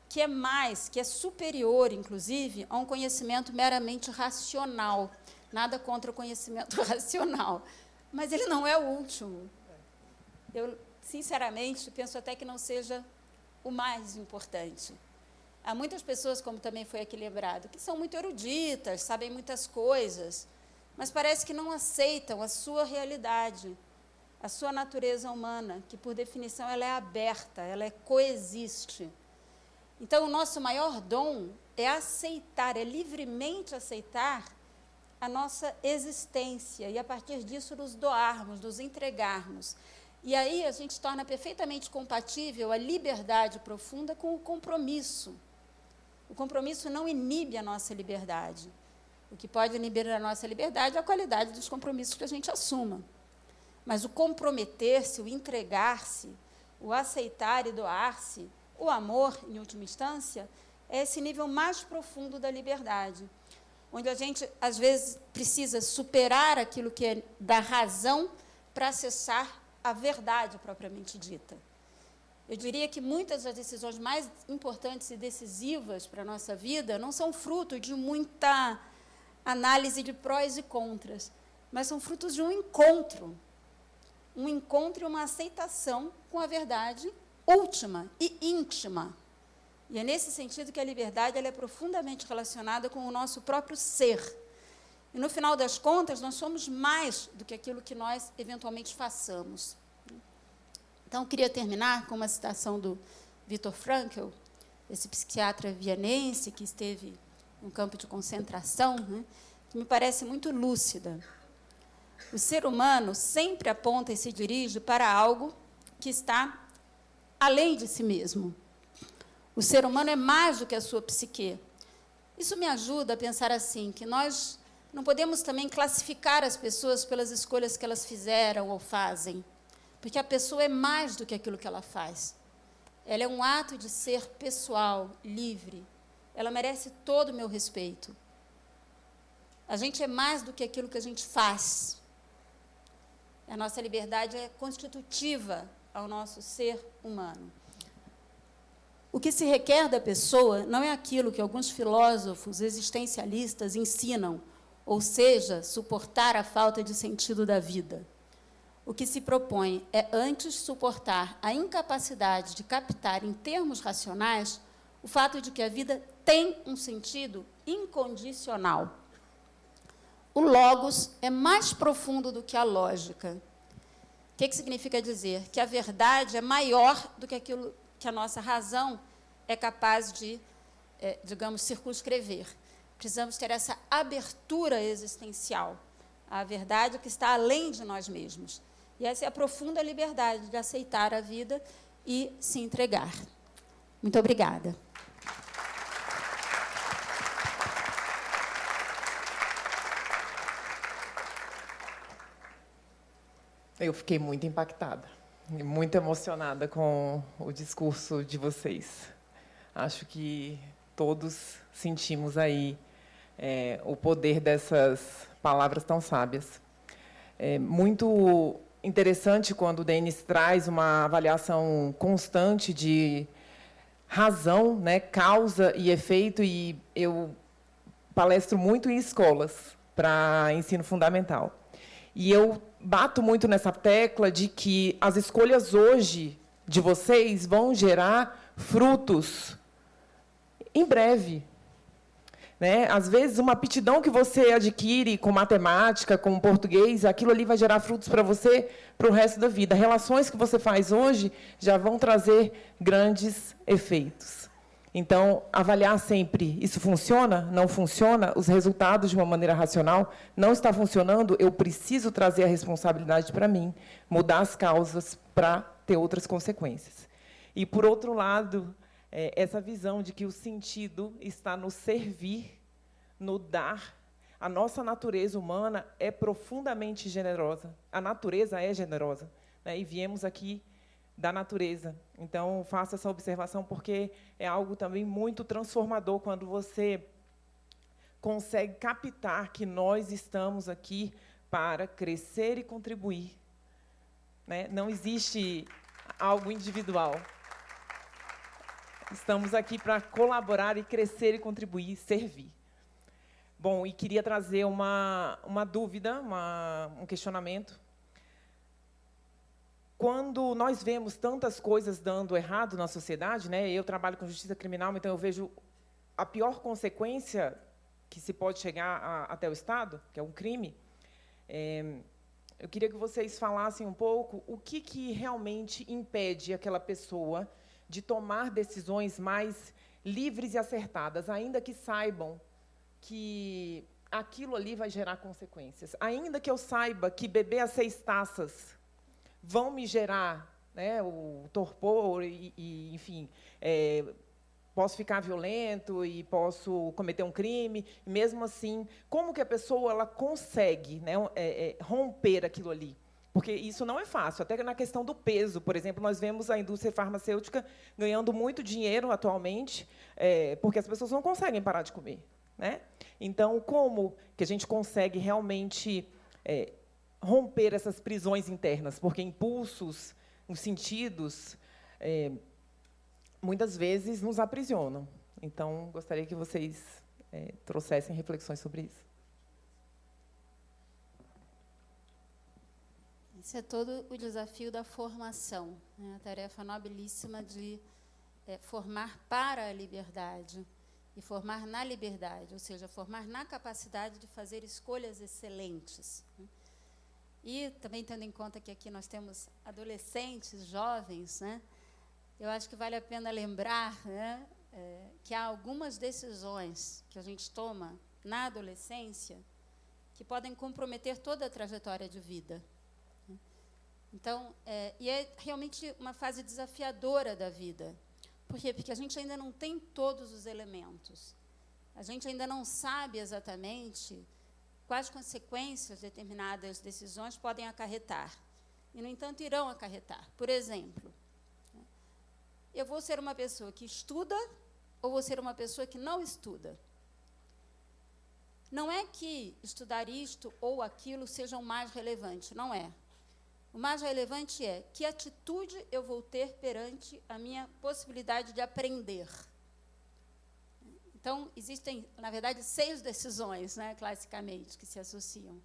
que é mais, que é superior, inclusive, a um conhecimento meramente racional. Nada contra o conhecimento racional, mas ele não é o último. Eu, sinceramente, penso até que não seja o mais importante. Há muitas pessoas, como também foi aqui lembrado, que são muito eruditas, sabem muitas coisas, mas parece que não aceitam a sua realidade, a sua natureza humana, que, por definição, ela é aberta, ela coexiste. Então, o nosso maior dom é aceitar, é livremente aceitar a nossa existência e, a partir disso, nos doarmos, nos entregarmos. E aí a gente torna perfeitamente compatível a liberdade profunda com o compromisso. O compromisso não inibe a nossa liberdade. O que pode inibir a nossa liberdade é a qualidade dos compromissos que a gente assuma. Mas o comprometer-se, o entregar-se, o aceitar e doar-se, o amor, em última instância, é esse nível mais profundo da liberdade, onde a gente, às vezes, precisa superar aquilo que é da razão para acessar a verdade propriamente dita. Eu diria que muitas das decisões mais importantes e decisivas para a nossa vida não são fruto de muita análise de prós e contras, mas são frutos de um encontro e uma aceitação com a verdade última e íntima. E é nesse sentido que a liberdade ela é profundamente relacionada com o nosso próprio ser. E, no final das contas, nós somos mais do que aquilo que nós, eventualmente, façamos. Então, eu queria terminar com uma citação do Viktor Frankl, esse psiquiatra vienense que esteve no campo de concentração, né, que me parece muito lúcida. O ser humano sempre aponta e se dirige para algo que está além de si mesmo. O ser humano é mais do que a sua psique. Isso me ajuda a pensar assim, que nós não podemos também classificar as pessoas pelas escolhas que elas fizeram ou fazem, porque a pessoa é mais do que aquilo que ela faz. Ela é um ato de ser pessoal, livre. Ela merece todo o meu respeito. A gente é mais do que aquilo que a gente faz. A nossa liberdade é constitutiva ao nosso ser humano. O que se requer da pessoa não é aquilo que alguns filósofos existencialistas ensinam, ou seja, suportar a falta de sentido da vida. O que se propõe é, antes, suportar a incapacidade de captar, em termos racionais, o fato de que a vida tem um sentido incondicional. O logos é mais profundo do que a lógica. O que significa dizer? Que a verdade é maior do que aquilo que a nossa razão é capaz de, digamos, circunscrever. Precisamos ter essa abertura existencial, a verdade que está além de nós mesmos. E essa é a profunda liberdade de aceitar a vida e se entregar. Muito obrigada. Eu fiquei muito impactada, muito emocionada com o discurso de vocês. Acho que todos sentimos aí o poder dessas palavras tão sábias. É muito interessante quando o Denis traz uma avaliação constante de razão, né, causa e efeito, e eu palestro muito em escolas para ensino fundamental. E eu bato muito nessa tecla de que as escolhas hoje de vocês vão gerar frutos em breve. né? Às vezes, uma aptidão que você adquire com matemática, com português, aquilo ali vai gerar frutos para você para o resto da vida. Relações que você faz hoje já vão trazer grandes efeitos. Então, avaliar sempre, isso funciona? Não funciona? Os resultados, de uma maneira racional, não está funcionando? Eu preciso trazer a responsabilidade para mim, mudar as causas para ter outras consequências. E, por outro lado, essa visão de que o sentido está no servir, no dar. A nossa natureza humana é profundamente generosa. A natureza é generosa, né? E viemos aqui da natureza. Então, faça essa observação, porque é algo também muito transformador quando você consegue captar que nós estamos aqui para crescer e contribuir, né? Não existe algo individual. Estamos aqui para colaborar e crescer e contribuir, servir. Bom, e queria trazer uma dúvida, um questionamento. Quando nós vemos tantas coisas dando errado na sociedade, né? Eu trabalho com justiça criminal, então eu vejo a pior consequência que se pode chegar até o Estado, que é um crime. Eu queria que vocês falassem um pouco o que realmente impede aquela pessoa de tomar decisões mais livres e acertadas, ainda que saibam que aquilo ali vai gerar consequências. Ainda que eu saiba que beber as 6 taças vão me gerar, né, o torpor enfim, posso ficar violento e posso cometer um crime. E mesmo assim, como que a pessoa ela consegue, né, romper aquilo ali? Porque isso não é fácil. Até na questão do peso, por exemplo, nós vemos a indústria farmacêutica ganhando muito dinheiro atualmente, porque as pessoas não conseguem parar de comer, né? Então, como que a gente consegue realmente romper essas prisões internas? Porque impulsos, os sentidos, muitas vezes nos aprisionam. Então, gostaria que vocês trouxessem reflexões sobre isso. Esse é todo o desafio da formação, né? A tarefa nobilíssima de formar para a liberdade e formar na liberdade, ou seja, formar na capacidade de fazer escolhas excelentes, né? E também tendo em conta que aqui nós temos adolescentes, jovens, né? Eu acho que vale a pena lembrar, né, que há algumas decisões que a gente toma na adolescência que podem comprometer toda a trajetória de vida. Então, e é realmente uma fase desafiadora da vida. Por quê? Porque a gente ainda não tem todos os elementos. A gente ainda não sabe exatamente quais consequências determinadas decisões podem acarretar. E, no entanto, irão acarretar. Por exemplo, eu vou ser uma pessoa que estuda ou vou ser uma pessoa que não estuda? Não é que estudar isto ou aquilo seja o mais relevante, não é. O mais relevante é que atitude eu vou ter perante a minha possibilidade de aprender. Então, existem, na verdade, 6 decisões, né, classicamente, que se associam.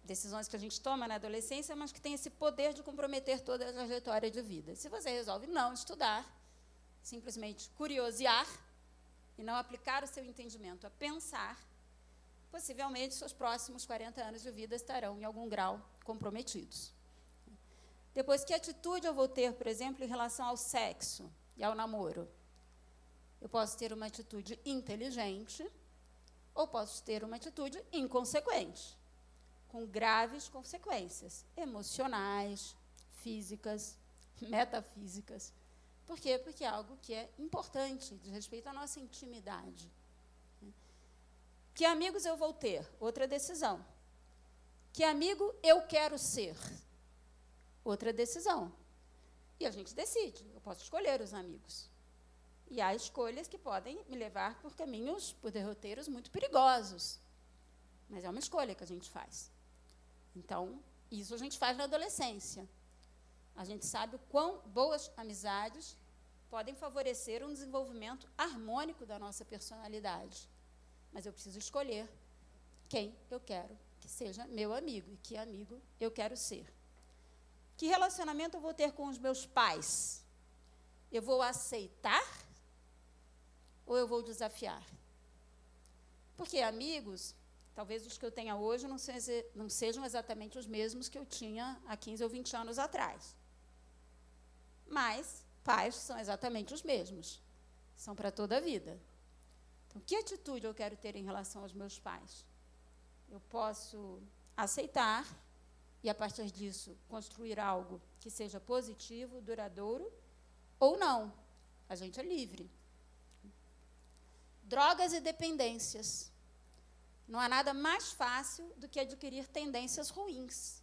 Decisões que a gente toma na adolescência, mas que têm esse poder de comprometer toda a trajetória de vida. Se você resolve não estudar, simplesmente curiosear e não aplicar o seu entendimento a pensar, possivelmente seus próximos 40 anos de vida estarão, em algum grau, comprometidos. Depois, que atitude eu vou ter, por exemplo, em relação ao sexo e ao namoro? Eu posso ter uma atitude inteligente ou posso ter uma atitude inconsequente, com graves consequências emocionais, físicas, metafísicas. Por quê? Porque é algo que é importante, diz respeito à nossa intimidade. Que amigos eu vou ter? Outra decisão. Que amigo eu quero ser? Outra decisão. E a gente decide. Eu posso escolher os amigos. E há escolhas que podem me levar por caminhos, por derroteiros muito perigosos. Mas é uma escolha que a gente faz. Então, isso a gente faz na adolescência. A gente sabe o quão boas amizades podem favorecer um desenvolvimento harmônico da nossa personalidade. Mas eu preciso escolher quem eu quero que seja meu amigo e que amigo eu quero ser. Que relacionamento eu vou ter com os meus pais? Eu vou aceitar ou eu vou desafiar? Porque amigos, talvez os que eu tenha hoje não sejam exatamente os mesmos que eu tinha há 15 ou 20 anos atrás. Mas pais são exatamente os mesmos. São para toda a vida. Então, que atitude eu quero ter em relação aos meus pais? Eu posso aceitar e, a partir disso, construir algo que seja positivo, duradouro, ou não. A gente é livre. Drogas e dependências. Não há nada mais fácil do que adquirir tendências ruins.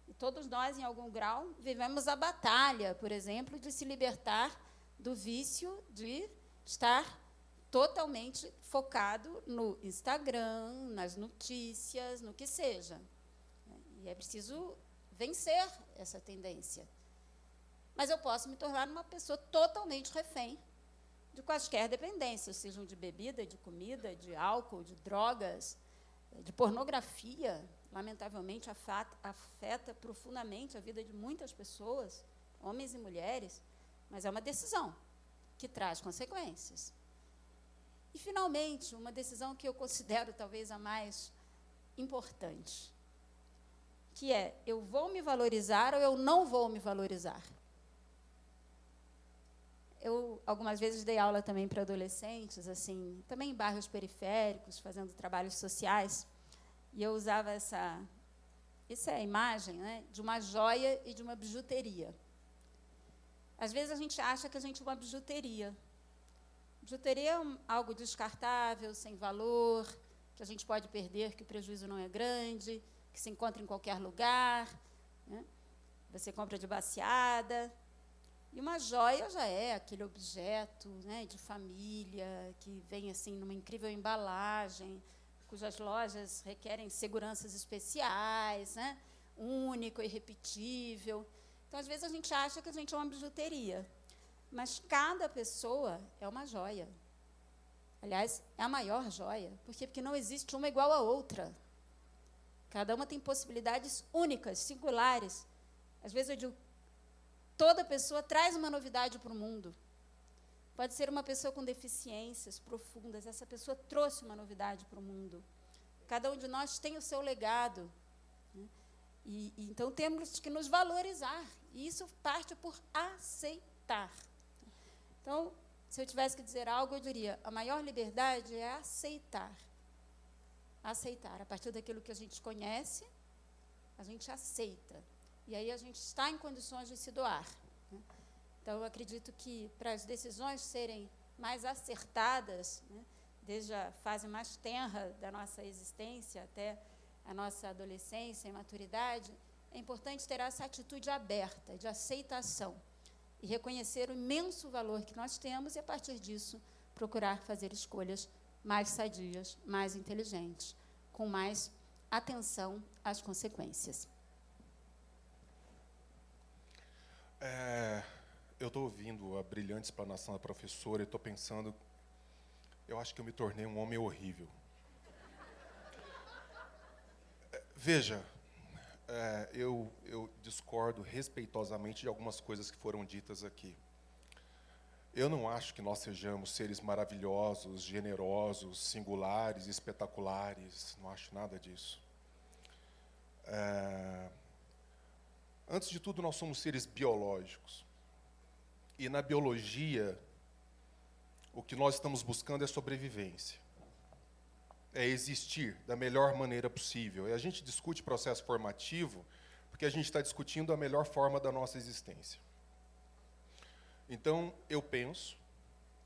E todos nós, em algum grau, vivemos a batalha, por exemplo, de se libertar do vício de estar totalmente focado no Instagram, nas notícias, no que seja. E é preciso vencer essa tendência. Mas eu posso me tornar uma pessoa totalmente refém de quaisquer dependências, sejam de bebida, de comida, de álcool, de drogas, de pornografia. Lamentavelmente, afeta profundamente a vida de muitas pessoas, homens e mulheres, mas é uma decisão que traz consequências. E, finalmente, uma decisão que eu considero talvez a mais importante, que é: eu vou me valorizar ou eu não vou me valorizar? Eu, algumas vezes, dei aula também para adolescentes, assim, também em bairros periféricos, fazendo trabalhos sociais, e eu usava essa é a imagem, né, de uma joia e de uma bijuteria. Às vezes, a gente acha que a gente é uma bijuteria. Bijuteria é algo descartável, sem valor, que a gente pode perder, que o prejuízo não é grande, que se encontra em qualquer lugar, né? Você compra de baseada. E uma joia já é aquele objeto, né, de família, que vem assim numa incrível embalagem, cujas lojas requerem seguranças especiais, né, único e irrepetível. Então, às vezes, a gente acha que a gente é uma bijuteria, mas cada pessoa é uma joia. Aliás, é a maior joia. Por quê? Porque não existe uma igual à outra. Cada uma tem possibilidades únicas, singulares. Às vezes, eu digo, toda pessoa traz uma novidade para o mundo. Pode ser uma pessoa com deficiências profundas. Essa pessoa trouxe uma novidade para o mundo. Cada um de nós tem o seu legado, né? Então, temos que nos valorizar. E isso parte por aceitar. Então, se eu tivesse que dizer algo, eu diria: a maior liberdade é aceitar. Aceitar. A partir daquilo que a gente conhece, a gente aceita. E aí a gente está em condições de se doar, né? Então, eu acredito que, para as decisões serem mais acertadas, né, desde a fase mais tenra da nossa existência até a nossa adolescência e maturidade, é importante ter essa atitude aberta, de aceitação, e reconhecer o imenso valor que nós temos e, a partir disso, procurar fazer escolhas mais sadias, mais inteligentes, com mais atenção às consequências. Eu estou ouvindo a brilhante explanação da professora e estou pensando, eu acho que eu me tornei um homem horrível. Veja, eu discordo respeitosamente de algumas coisas que foram ditas aqui. Eu não acho que nós sejamos seres maravilhosos, generosos, singulares, espetaculares. Não acho nada disso. Antes de tudo, nós somos seres biológicos. E na biologia, o que nós estamos buscando é sobrevivência. É existir da melhor maneira possível. E a gente discute processo formativo porque a gente está discutindo a melhor forma da nossa existência. Então, eu penso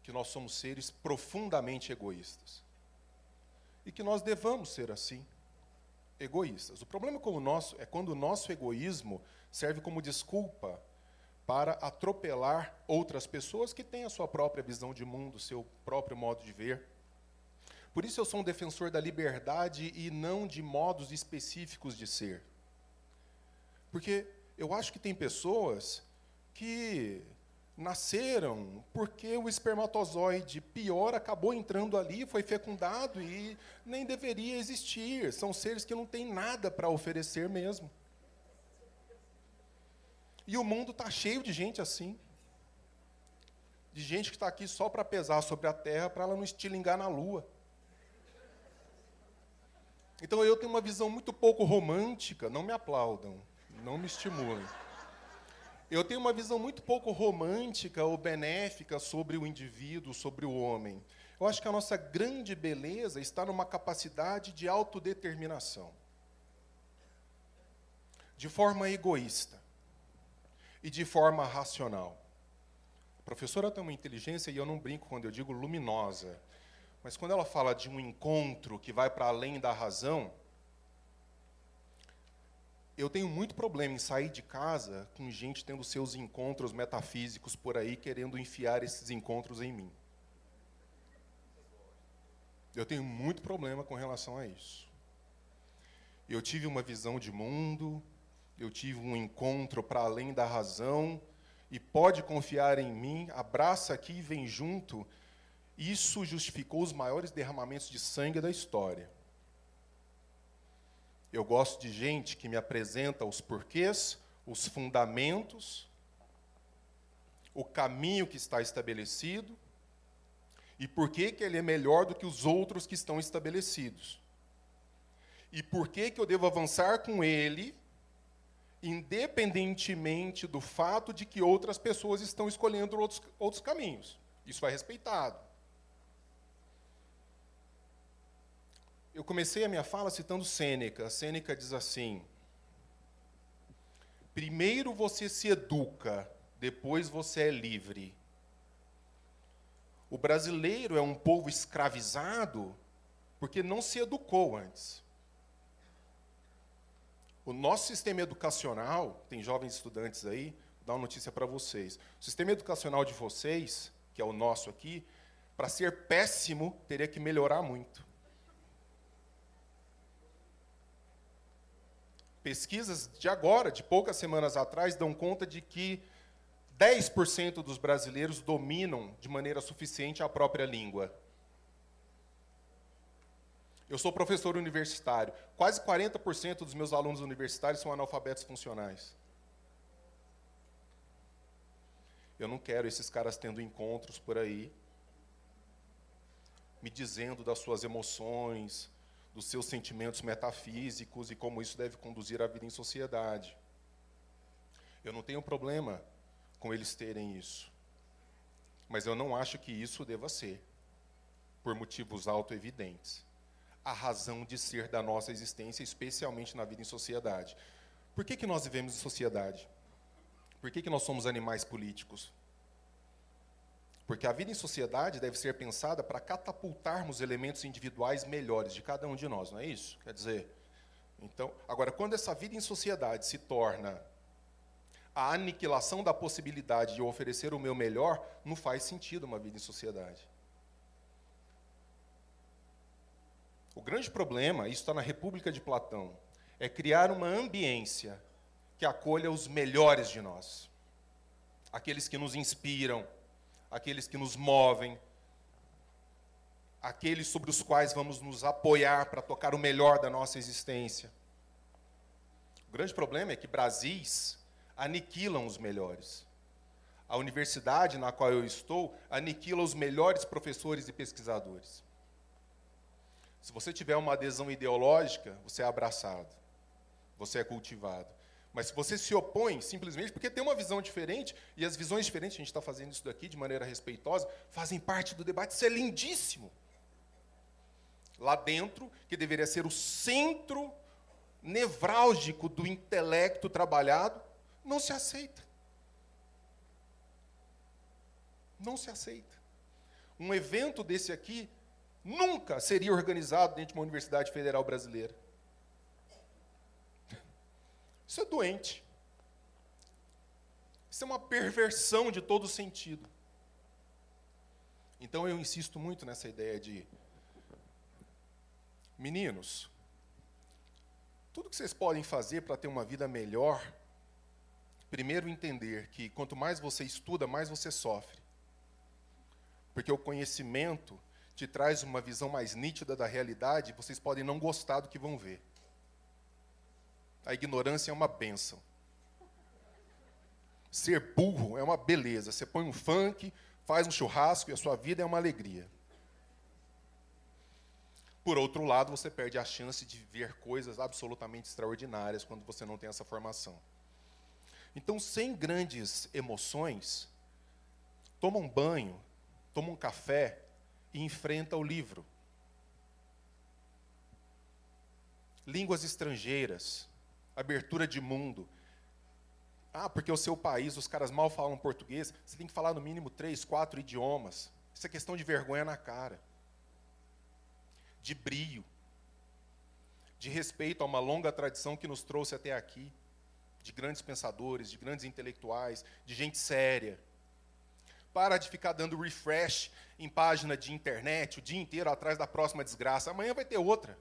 que nós somos seres profundamente egoístas. E que nós devamos ser assim, egoístas. O problema é quando o nosso egoísmo serve como desculpa para atropelar outras pessoas que têm a sua própria visão de mundo, seu próprio modo de ver. Por isso eu sou um defensor da liberdade e não de modos específicos de ser. Porque eu acho que tem pessoas que nasceram porque o espermatozoide pior acabou entrando ali, foi fecundado e nem deveria existir. São seres que não têm nada para oferecer mesmo. E o mundo está cheio de gente assim. De gente que está aqui só para pesar sobre a Terra, para ela não estilingar na Lua. Então eu tenho uma visão muito pouco romântica, não me aplaudam, não me estimulem. Eu tenho uma visão muito pouco romântica ou benéfica sobre o indivíduo, sobre o homem. Eu acho que a nossa grande beleza está numa capacidade de autodeterminação. De forma egoísta e de forma racional. A professora tem uma inteligência, e eu não brinco quando eu digo luminosa, mas quando ela fala de um encontro que vai para além da razão, eu tenho muito problema em sair de casa com gente tendo seus encontros metafísicos por aí, querendo enfiar esses encontros em mim. Eu tenho muito problema com relação a isso. Eu tive uma visão de mundo, eu tive um encontro para além da razão, e pode confiar em mim, abraça aqui e vem junto. Isso justificou os maiores derramamentos de sangue da história. Eu gosto de gente que me apresenta os porquês, os fundamentos, o caminho que está estabelecido, e por que ele é melhor do que os outros que estão estabelecidos. E por que eu devo avançar com ele, independentemente do fato de que outras pessoas estão escolhendo outros caminhos. Isso é respeitado. Eu comecei a minha fala citando Sêneca. Sêneca diz assim: primeiro você se educa, depois você é livre. O brasileiro é um povo escravizado porque não se educou antes. O nosso sistema educacional, tem jovens estudantes aí, vou dar uma notícia para vocês. O sistema educacional de vocês, que é o nosso aqui, para ser péssimo, teria que melhorar muito. Pesquisas de agora, de poucas semanas atrás, dão conta de que 10% dos brasileiros dominam de maneira suficiente a própria língua. Eu sou professor universitário. Quase 40% dos meus alunos universitários são analfabetos funcionais. Eu não quero esses caras tendo encontros por aí, me dizendo das suas emoções, dos seus sentimentos metafísicos e como isso deve conduzir a vida em sociedade. Eu não tenho problema com eles terem isso. Mas eu não acho que isso deva ser, por motivos autoevidentes, a razão de ser da nossa existência, especialmente na vida em sociedade. Por que nós vivemos em sociedade? Por que nós somos animais políticos? Porque a vida em sociedade deve ser pensada para catapultarmos elementos individuais melhores de cada um de nós, não é isso? Quer dizer, então, agora, quando essa vida em sociedade se torna a aniquilação da possibilidade de eu oferecer o meu melhor, não faz sentido uma vida em sociedade. O grande problema, isso está na República de Platão, é criar uma ambiência que acolha os melhores de nós. Aqueles que nos inspiram, aqueles que nos movem, aqueles sobre os quais vamos nos apoiar para tocar o melhor da nossa existência. O grande problema é que Brasis aniquilam os melhores. A universidade na qual eu estou aniquila os melhores professores e pesquisadores. Se você tiver uma adesão ideológica, você é abraçado, você é cultivado. Mas se você se opõe simplesmente porque tem uma visão diferente, e as visões diferentes, a gente está fazendo isso daqui de maneira respeitosa, fazem parte do debate, isso é lindíssimo. Lá dentro, que deveria ser o centro nevrálgico do intelecto trabalhado, não se aceita. Não se aceita. Um evento desse aqui nunca seria organizado dentro de uma universidade federal brasileira. Isso é doente. Isso é uma perversão de todo sentido. Então eu insisto muito nessa ideia de meninos, tudo que vocês podem fazer para ter uma vida melhor, primeiro entender que quanto mais você estuda, mais você sofre. Porque o conhecimento te traz uma visão mais nítida da realidade, vocês podem não gostar do que vão ver. A ignorância é uma bênção. Ser burro é uma beleza. Você põe um funk, faz um churrasco e a sua vida é uma alegria. Por outro lado, você perde a chance de ver coisas absolutamente extraordinárias quando você não tem essa formação. Então, sem grandes emoções, toma um banho, toma um café e enfrenta o livro. Línguas estrangeiras, abertura de mundo. Ah, porque o seu país, os caras mal falam português, você tem que falar no mínimo 3, 4 idiomas. Isso é questão de vergonha na cara, de brio, de respeito a uma longa tradição que nos trouxe até aqui, de grandes pensadores, de grandes intelectuais, de gente séria. Para de ficar dando refresh em página de internet o dia inteiro atrás da próxima desgraça. Amanhã vai ter outra.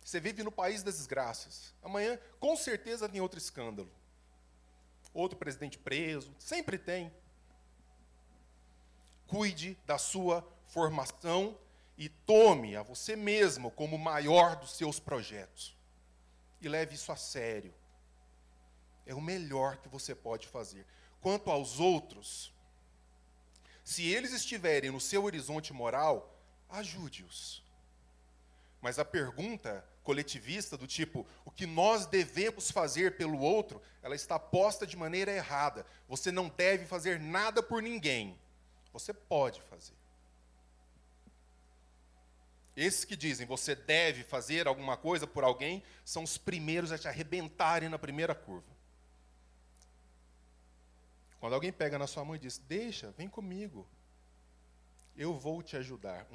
Você vive no país das desgraças. Amanhã, com certeza, tem outro escândalo. Outro presidente preso. Sempre tem. Cuide da sua formação e tome a você mesmo como o maior dos seus projetos. E leve isso a sério. É o melhor que você pode fazer. Quanto aos outros, se eles estiverem no seu horizonte moral, ajude-os. Mas a pergunta coletivista do tipo, o que nós devemos fazer pelo outro, ela está posta de maneira errada. Você não deve fazer nada por ninguém. Você pode fazer. Esses que dizem, você deve fazer alguma coisa por alguém, são os primeiros a te arrebentarem na primeira curva. Quando alguém pega na sua mão e diz, deixa, vem comigo, eu vou te ajudar.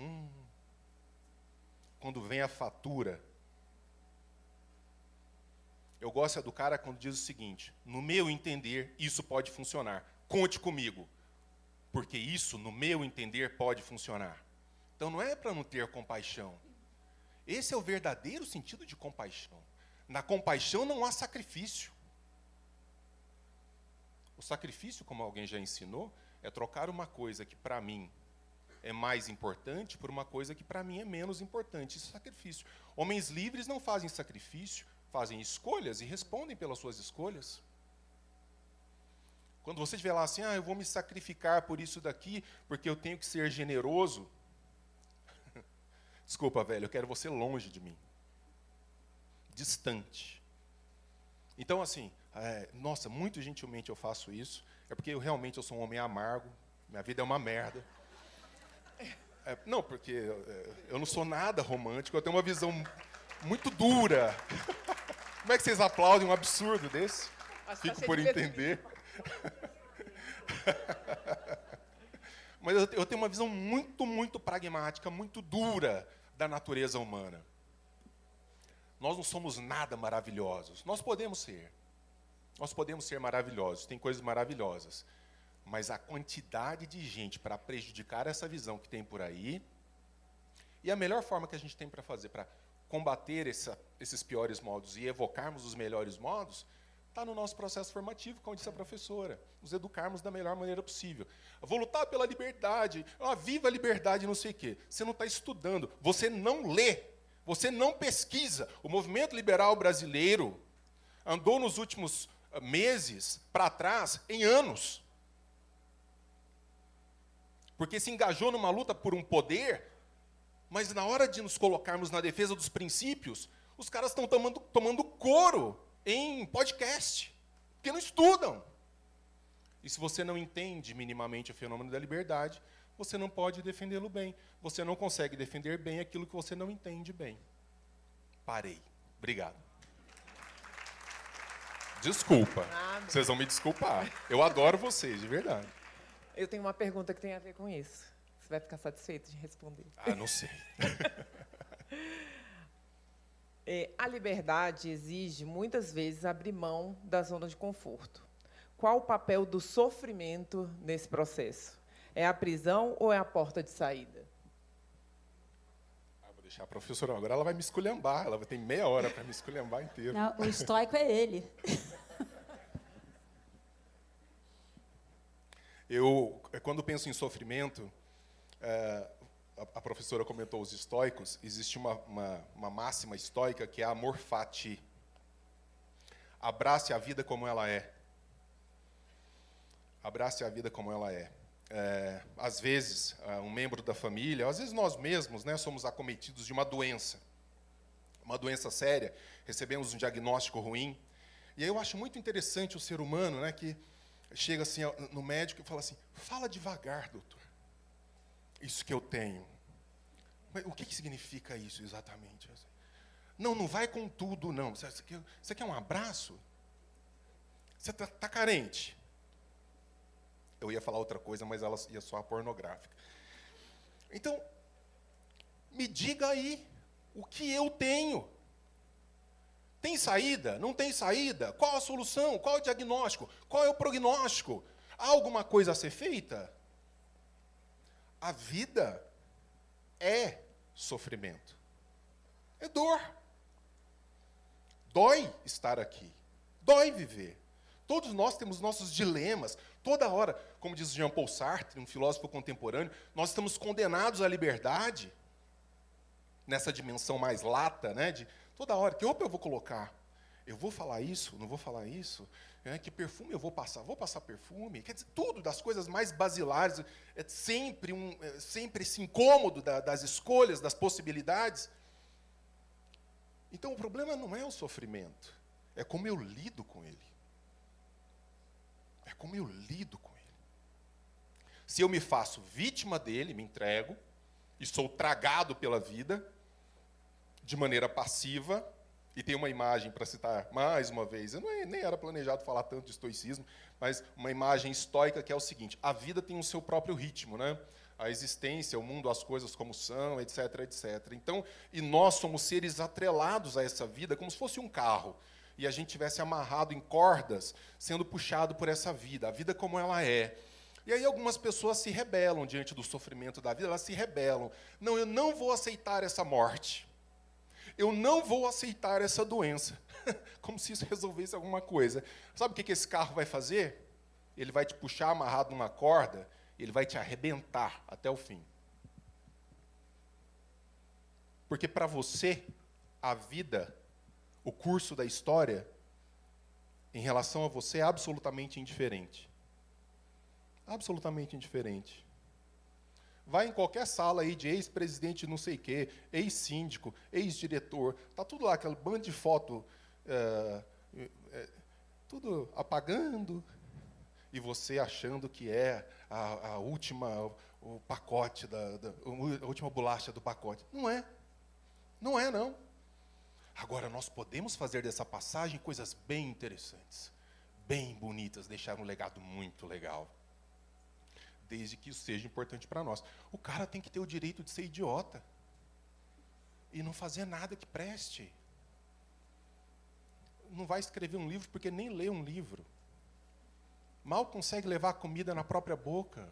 Quando vem a fatura, eu gosto do cara quando diz o seguinte, no meu entender, isso pode funcionar. Conte comigo, porque isso, no meu entender, pode funcionar. Então não é para não ter compaixão. Esse é o verdadeiro sentido de compaixão. Na compaixão não há sacrifício. O sacrifício, como alguém já ensinou, é trocar uma coisa que para mim é mais importante por uma coisa que para mim é menos importante. Isso é sacrifício. Homens livres não fazem sacrifício, fazem escolhas e respondem pelas suas escolhas. Quando você estiver lá assim, eu vou me sacrificar por isso daqui, porque eu tenho que ser generoso. Desculpa, velho, eu quero você longe de mim. Distante. Então, assim, nossa, muito gentilmente eu faço isso, é porque eu sou um homem amargo, minha vida é uma merda. Não, porque eu não sou nada romântico, eu tenho uma visão muito dura. Como é que vocês aplaudem um absurdo desse? Fico por entender. Mas eu tenho uma visão muito, muito pragmática, muito dura da natureza humana. Nós não somos nada maravilhosos. Nós podemos ser. Nós podemos ser maravilhosos, tem coisas maravilhosas. Mas a quantidade de gente para prejudicar essa visão que tem por aí, e a melhor forma que a gente tem para fazer, para combater esses piores modos e evocarmos os melhores modos, está no nosso processo formativo, como disse a professora, nos educarmos da melhor maneira possível. Eu vou lutar pela liberdade, viva a liberdade, não sei o quê. Você não está estudando, você não lê, você não pesquisa. O movimento liberal brasileiro andou nos últimos meses para trás em anos. Porque se engajou numa luta por um poder, mas na hora de nos colocarmos na defesa dos princípios, os caras estão tomando couro em podcast, porque não estudam. E se você não entende minimamente o fenômeno da liberdade, você não pode defendê-lo bem. Você não consegue defender bem aquilo que você não entende bem. Parei. Obrigado. Desculpa. Nada. Vocês vão me desculpar. Eu adoro vocês, de verdade. Eu tenho uma pergunta que tem a ver com isso. Você vai ficar satisfeito de responder? Não sei. A liberdade exige, muitas vezes, abrir mão da zona de conforto. Qual o papel do sofrimento nesse processo? É a prisão ou é a porta de saída? Vou deixar a professora. Agora ela vai me esculhambar. Ela vai ter meia hora para me esculhambar inteiro. Não, o estoico é ele. Quando penso em sofrimento, a professora comentou os estoicos, existe uma máxima estoica que é amor fati. Abrace a vida como ela é. Abrace a vida como ela é. às vezes, um membro da família, às vezes nós mesmos, né, somos acometidos de uma doença séria, recebemos um diagnóstico ruim. E aí eu acho muito interessante o ser humano, né, que chega assim no médico e fala assim, fala devagar, doutor, isso que eu tenho. Mas o que significa isso exatamente? Não vai com tudo, não. Você quer um abraço? Você está carente? Eu ia falar outra coisa, mas ela ia soar pornográfica. Então, me diga aí o que eu tenho. Tem saída? Não tem saída? Qual a solução? Qual o diagnóstico? Qual é o prognóstico? Há alguma coisa a ser feita? A vida é sofrimento. É dor. Dói estar aqui. Dói viver. Todos nós temos nossos dilemas. Toda hora, como diz Jean-Paul Sartre, um filósofo contemporâneo, nós estamos condenados à liberdade, nessa dimensão mais lata, né, de toda hora, que roupa eu vou colocar? Eu vou falar isso? Não vou falar isso? Que perfume eu vou passar? Vou passar perfume? Quer dizer, tudo das coisas mais basilares, é sempre esse incômodo das escolhas, das possibilidades. Então, o problema não é o sofrimento, é como eu lido com ele. É como eu lido com ele. Se eu me faço vítima dele, me entrego, e sou tragado pela vida, de maneira passiva, e tem uma imagem, para citar mais uma vez, eu nem era planejado falar tanto de estoicismo, mas uma imagem estoica que é o seguinte, a vida tem o seu próprio ritmo, né? A existência, o mundo, as coisas como são, etc, etc. Então, e nós somos seres atrelados a essa vida, como se fosse um carro, e a gente tivesse amarrado em cordas, sendo puxado por essa vida, a vida como ela é. E aí algumas pessoas se rebelam diante do sofrimento da vida, elas se rebelam. Não, eu não vou aceitar essa morte. Eu não vou aceitar essa doença. Como se isso resolvesse alguma coisa. Sabe o que esse carro vai fazer? Ele vai te puxar amarrado numa corda, ele vai te arrebentar até o fim. Porque para você, a vida, o curso da história, em relação a você, é absolutamente indiferente. Absolutamente indiferente. Vai em qualquer sala aí de ex-presidente não sei o quê, ex-síndico, ex-diretor, está tudo lá, aquele bando de foto, tudo apagando, e você achando que é a última, o pacote, a última bolacha do pacote. Não é. Não é, não. Agora, nós podemos fazer dessa passagem coisas bem interessantes, bem bonitas, deixar um legado muito legal. Desde que isso seja importante para nós. O cara tem que ter o direito de ser idiota e não fazer nada que preste. Não vai escrever um livro porque nem lê um livro. Mal consegue levar a comida na própria boca.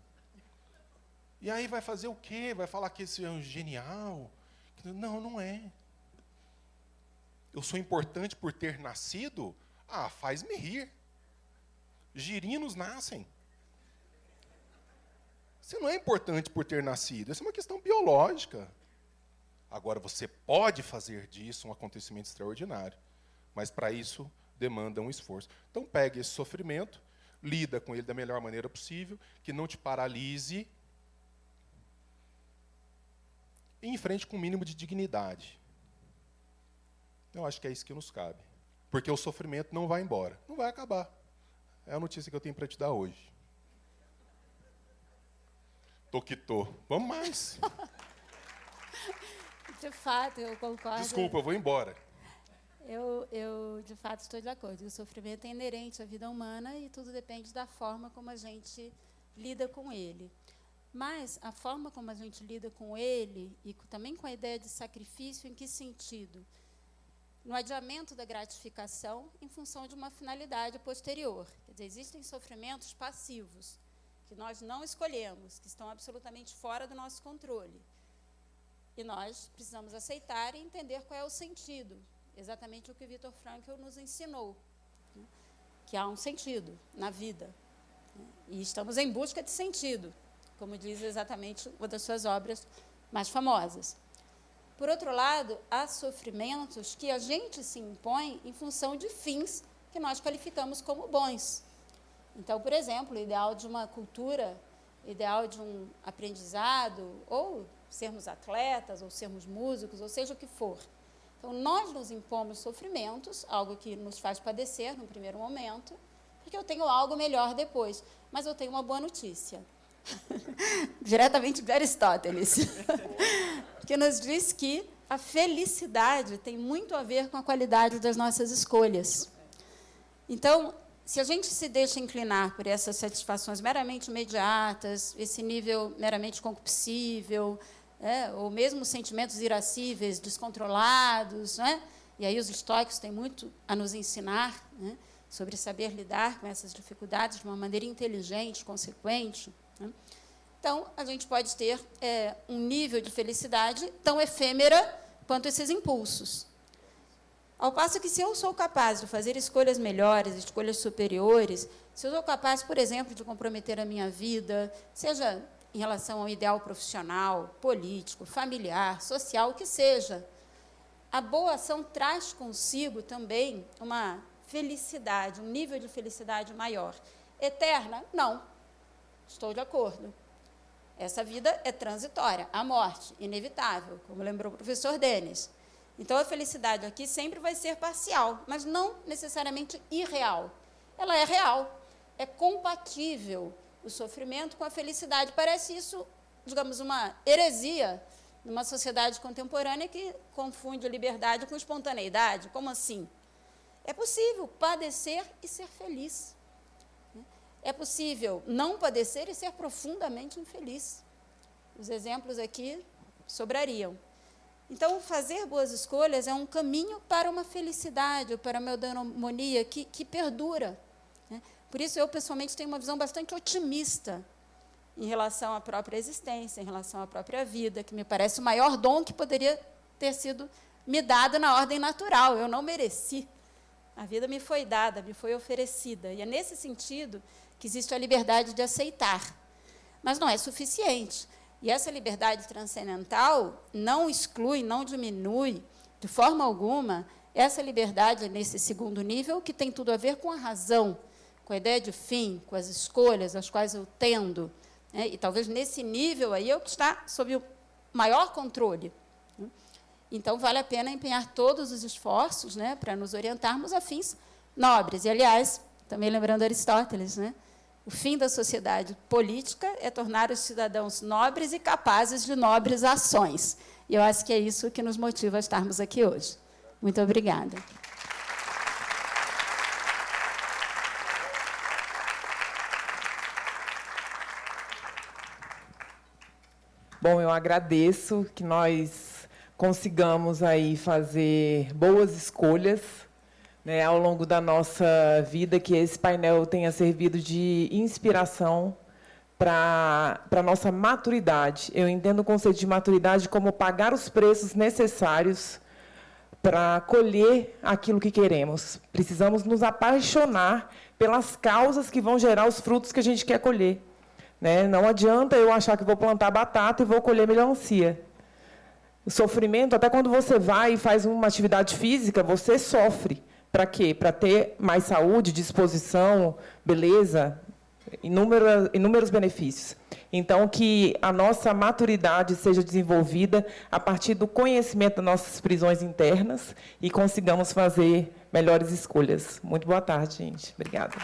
E aí vai fazer o quê? Vai falar que esse é um genial? Não, não é. Eu sou importante por ter nascido? Ah, faz-me rir. Girinos nascem. Você não é importante por ter nascido, isso é uma questão biológica. Agora, você pode fazer disso um acontecimento extraordinário, mas para isso demanda um esforço. Então, pegue esse sofrimento, lida com ele da melhor maneira possível, que não te paralise, e enfrente com o mínimo de dignidade. Eu acho que é isso que nos cabe. Porque o sofrimento não vai embora, não vai acabar. É a notícia que eu tenho para te dar hoje. Tô que tô. Vamos mais. De fato, eu concordo. Desculpa, eu vou embora. Eu, de fato, estou de acordo. O sofrimento é inerente à vida humana e tudo depende da forma como a gente lida com ele. Mas a forma como a gente lida com ele, e também com a ideia de sacrifício, em que sentido? No adiamento da gratificação em função de uma finalidade posterior. Quer dizer, existem sofrimentos passivos, que nós não escolhemos, que estão absolutamente fora do nosso controle. E nós precisamos aceitar e entender qual é o sentido. Exatamente o que Viktor Frankl nos ensinou, né? Que há um sentido na vida, né? E estamos em busca de sentido, como diz exatamente uma das suas obras mais famosas. Por outro lado, há sofrimentos que a gente se impõe em função de fins que nós qualificamos como bons. Então, por exemplo, o ideal de uma cultura ideal de um aprendizado, ou sermos atletas, ou sermos músicos, ou seja o que for. Então, nós nos impomos sofrimentos, algo que nos faz padecer no primeiro momento, porque eu tenho algo melhor depois. Mas eu tenho uma boa notícia. Diretamente de Aristóteles, que nos diz que a felicidade tem muito a ver com a qualidade das nossas escolhas. Então, se a gente se deixa inclinar por essas satisfações meramente imediatas, esse nível meramente concupiscível, ou mesmo sentimentos irascíveis, descontrolados, né? E aí os estoicos têm muito a nos ensinar, né, sobre saber lidar com essas dificuldades de uma maneira inteligente, consequente, né? Então, a gente pode ter um nível de felicidade tão efêmera quanto esses impulsos. Ao passo que, se eu sou capaz de fazer escolhas melhores, escolhas superiores, se eu sou capaz, por exemplo, de comprometer a minha vida, seja em relação ao ideal profissional, político, familiar, social, o que seja, a boa ação traz consigo também uma felicidade, um nível de felicidade maior. Eterna? Não. Estou de acordo. Essa vida é transitória, a morte, inevitável, como lembrou o professor Denis. Então, a felicidade aqui sempre vai ser parcial, mas não necessariamente irreal. Ela é real, é compatível o sofrimento com a felicidade. Parece isso, digamos, uma heresia numa sociedade contemporânea que confunde liberdade com espontaneidade. Como assim? É possível padecer e ser feliz. É possível não padecer e ser profundamente infeliz. Os exemplos aqui sobrariam. Então, fazer boas escolhas é um caminho para uma felicidade, para uma eudaimonia que perdura, né? Por isso, eu, pessoalmente, tenho uma visão bastante otimista em relação à própria existência, em relação à própria vida, que me parece o maior dom que poderia ter sido me dado na ordem natural. Eu não mereci. A vida me foi dada, me foi oferecida. E é nesse sentido que existe a liberdade de aceitar. Mas não é suficiente. E essa liberdade transcendental não exclui, não diminui, de forma alguma, essa liberdade nesse segundo nível, que tem tudo a ver com a razão, com a ideia de fim, com as escolhas às quais eu tendo, né? E talvez nesse nível aí é o que está sob o maior controle. Então, vale a pena empenhar todos os esforços, né, para nos orientarmos a fins nobres. E, aliás, também lembrando Aristóteles, né, o fim da sociedade política é tornar os cidadãos nobres e capazes de nobres ações. E eu acho que é isso que nos motiva a estarmos aqui hoje. Muito obrigada. Bom, eu agradeço que nós consigamos aí fazer boas escolhas, né, ao longo da nossa vida, que esse painel tenha servido de inspiração para a nossa maturidade. Eu entendo o conceito de maturidade como pagar os preços necessários para colher aquilo que queremos. Precisamos nos apaixonar pelas causas que vão gerar os frutos que a gente quer colher, né? Não adianta eu achar que vou plantar batata e vou colher melancia. O sofrimento, até quando você vai e faz uma atividade física, você sofre. Para quê? Para ter mais saúde, disposição, beleza, inúmeros benefícios. Então, que a nossa maturidade seja desenvolvida a partir do conhecimento das nossas prisões internas e consigamos fazer melhores escolhas. Muito boa tarde, gente. Obrigada.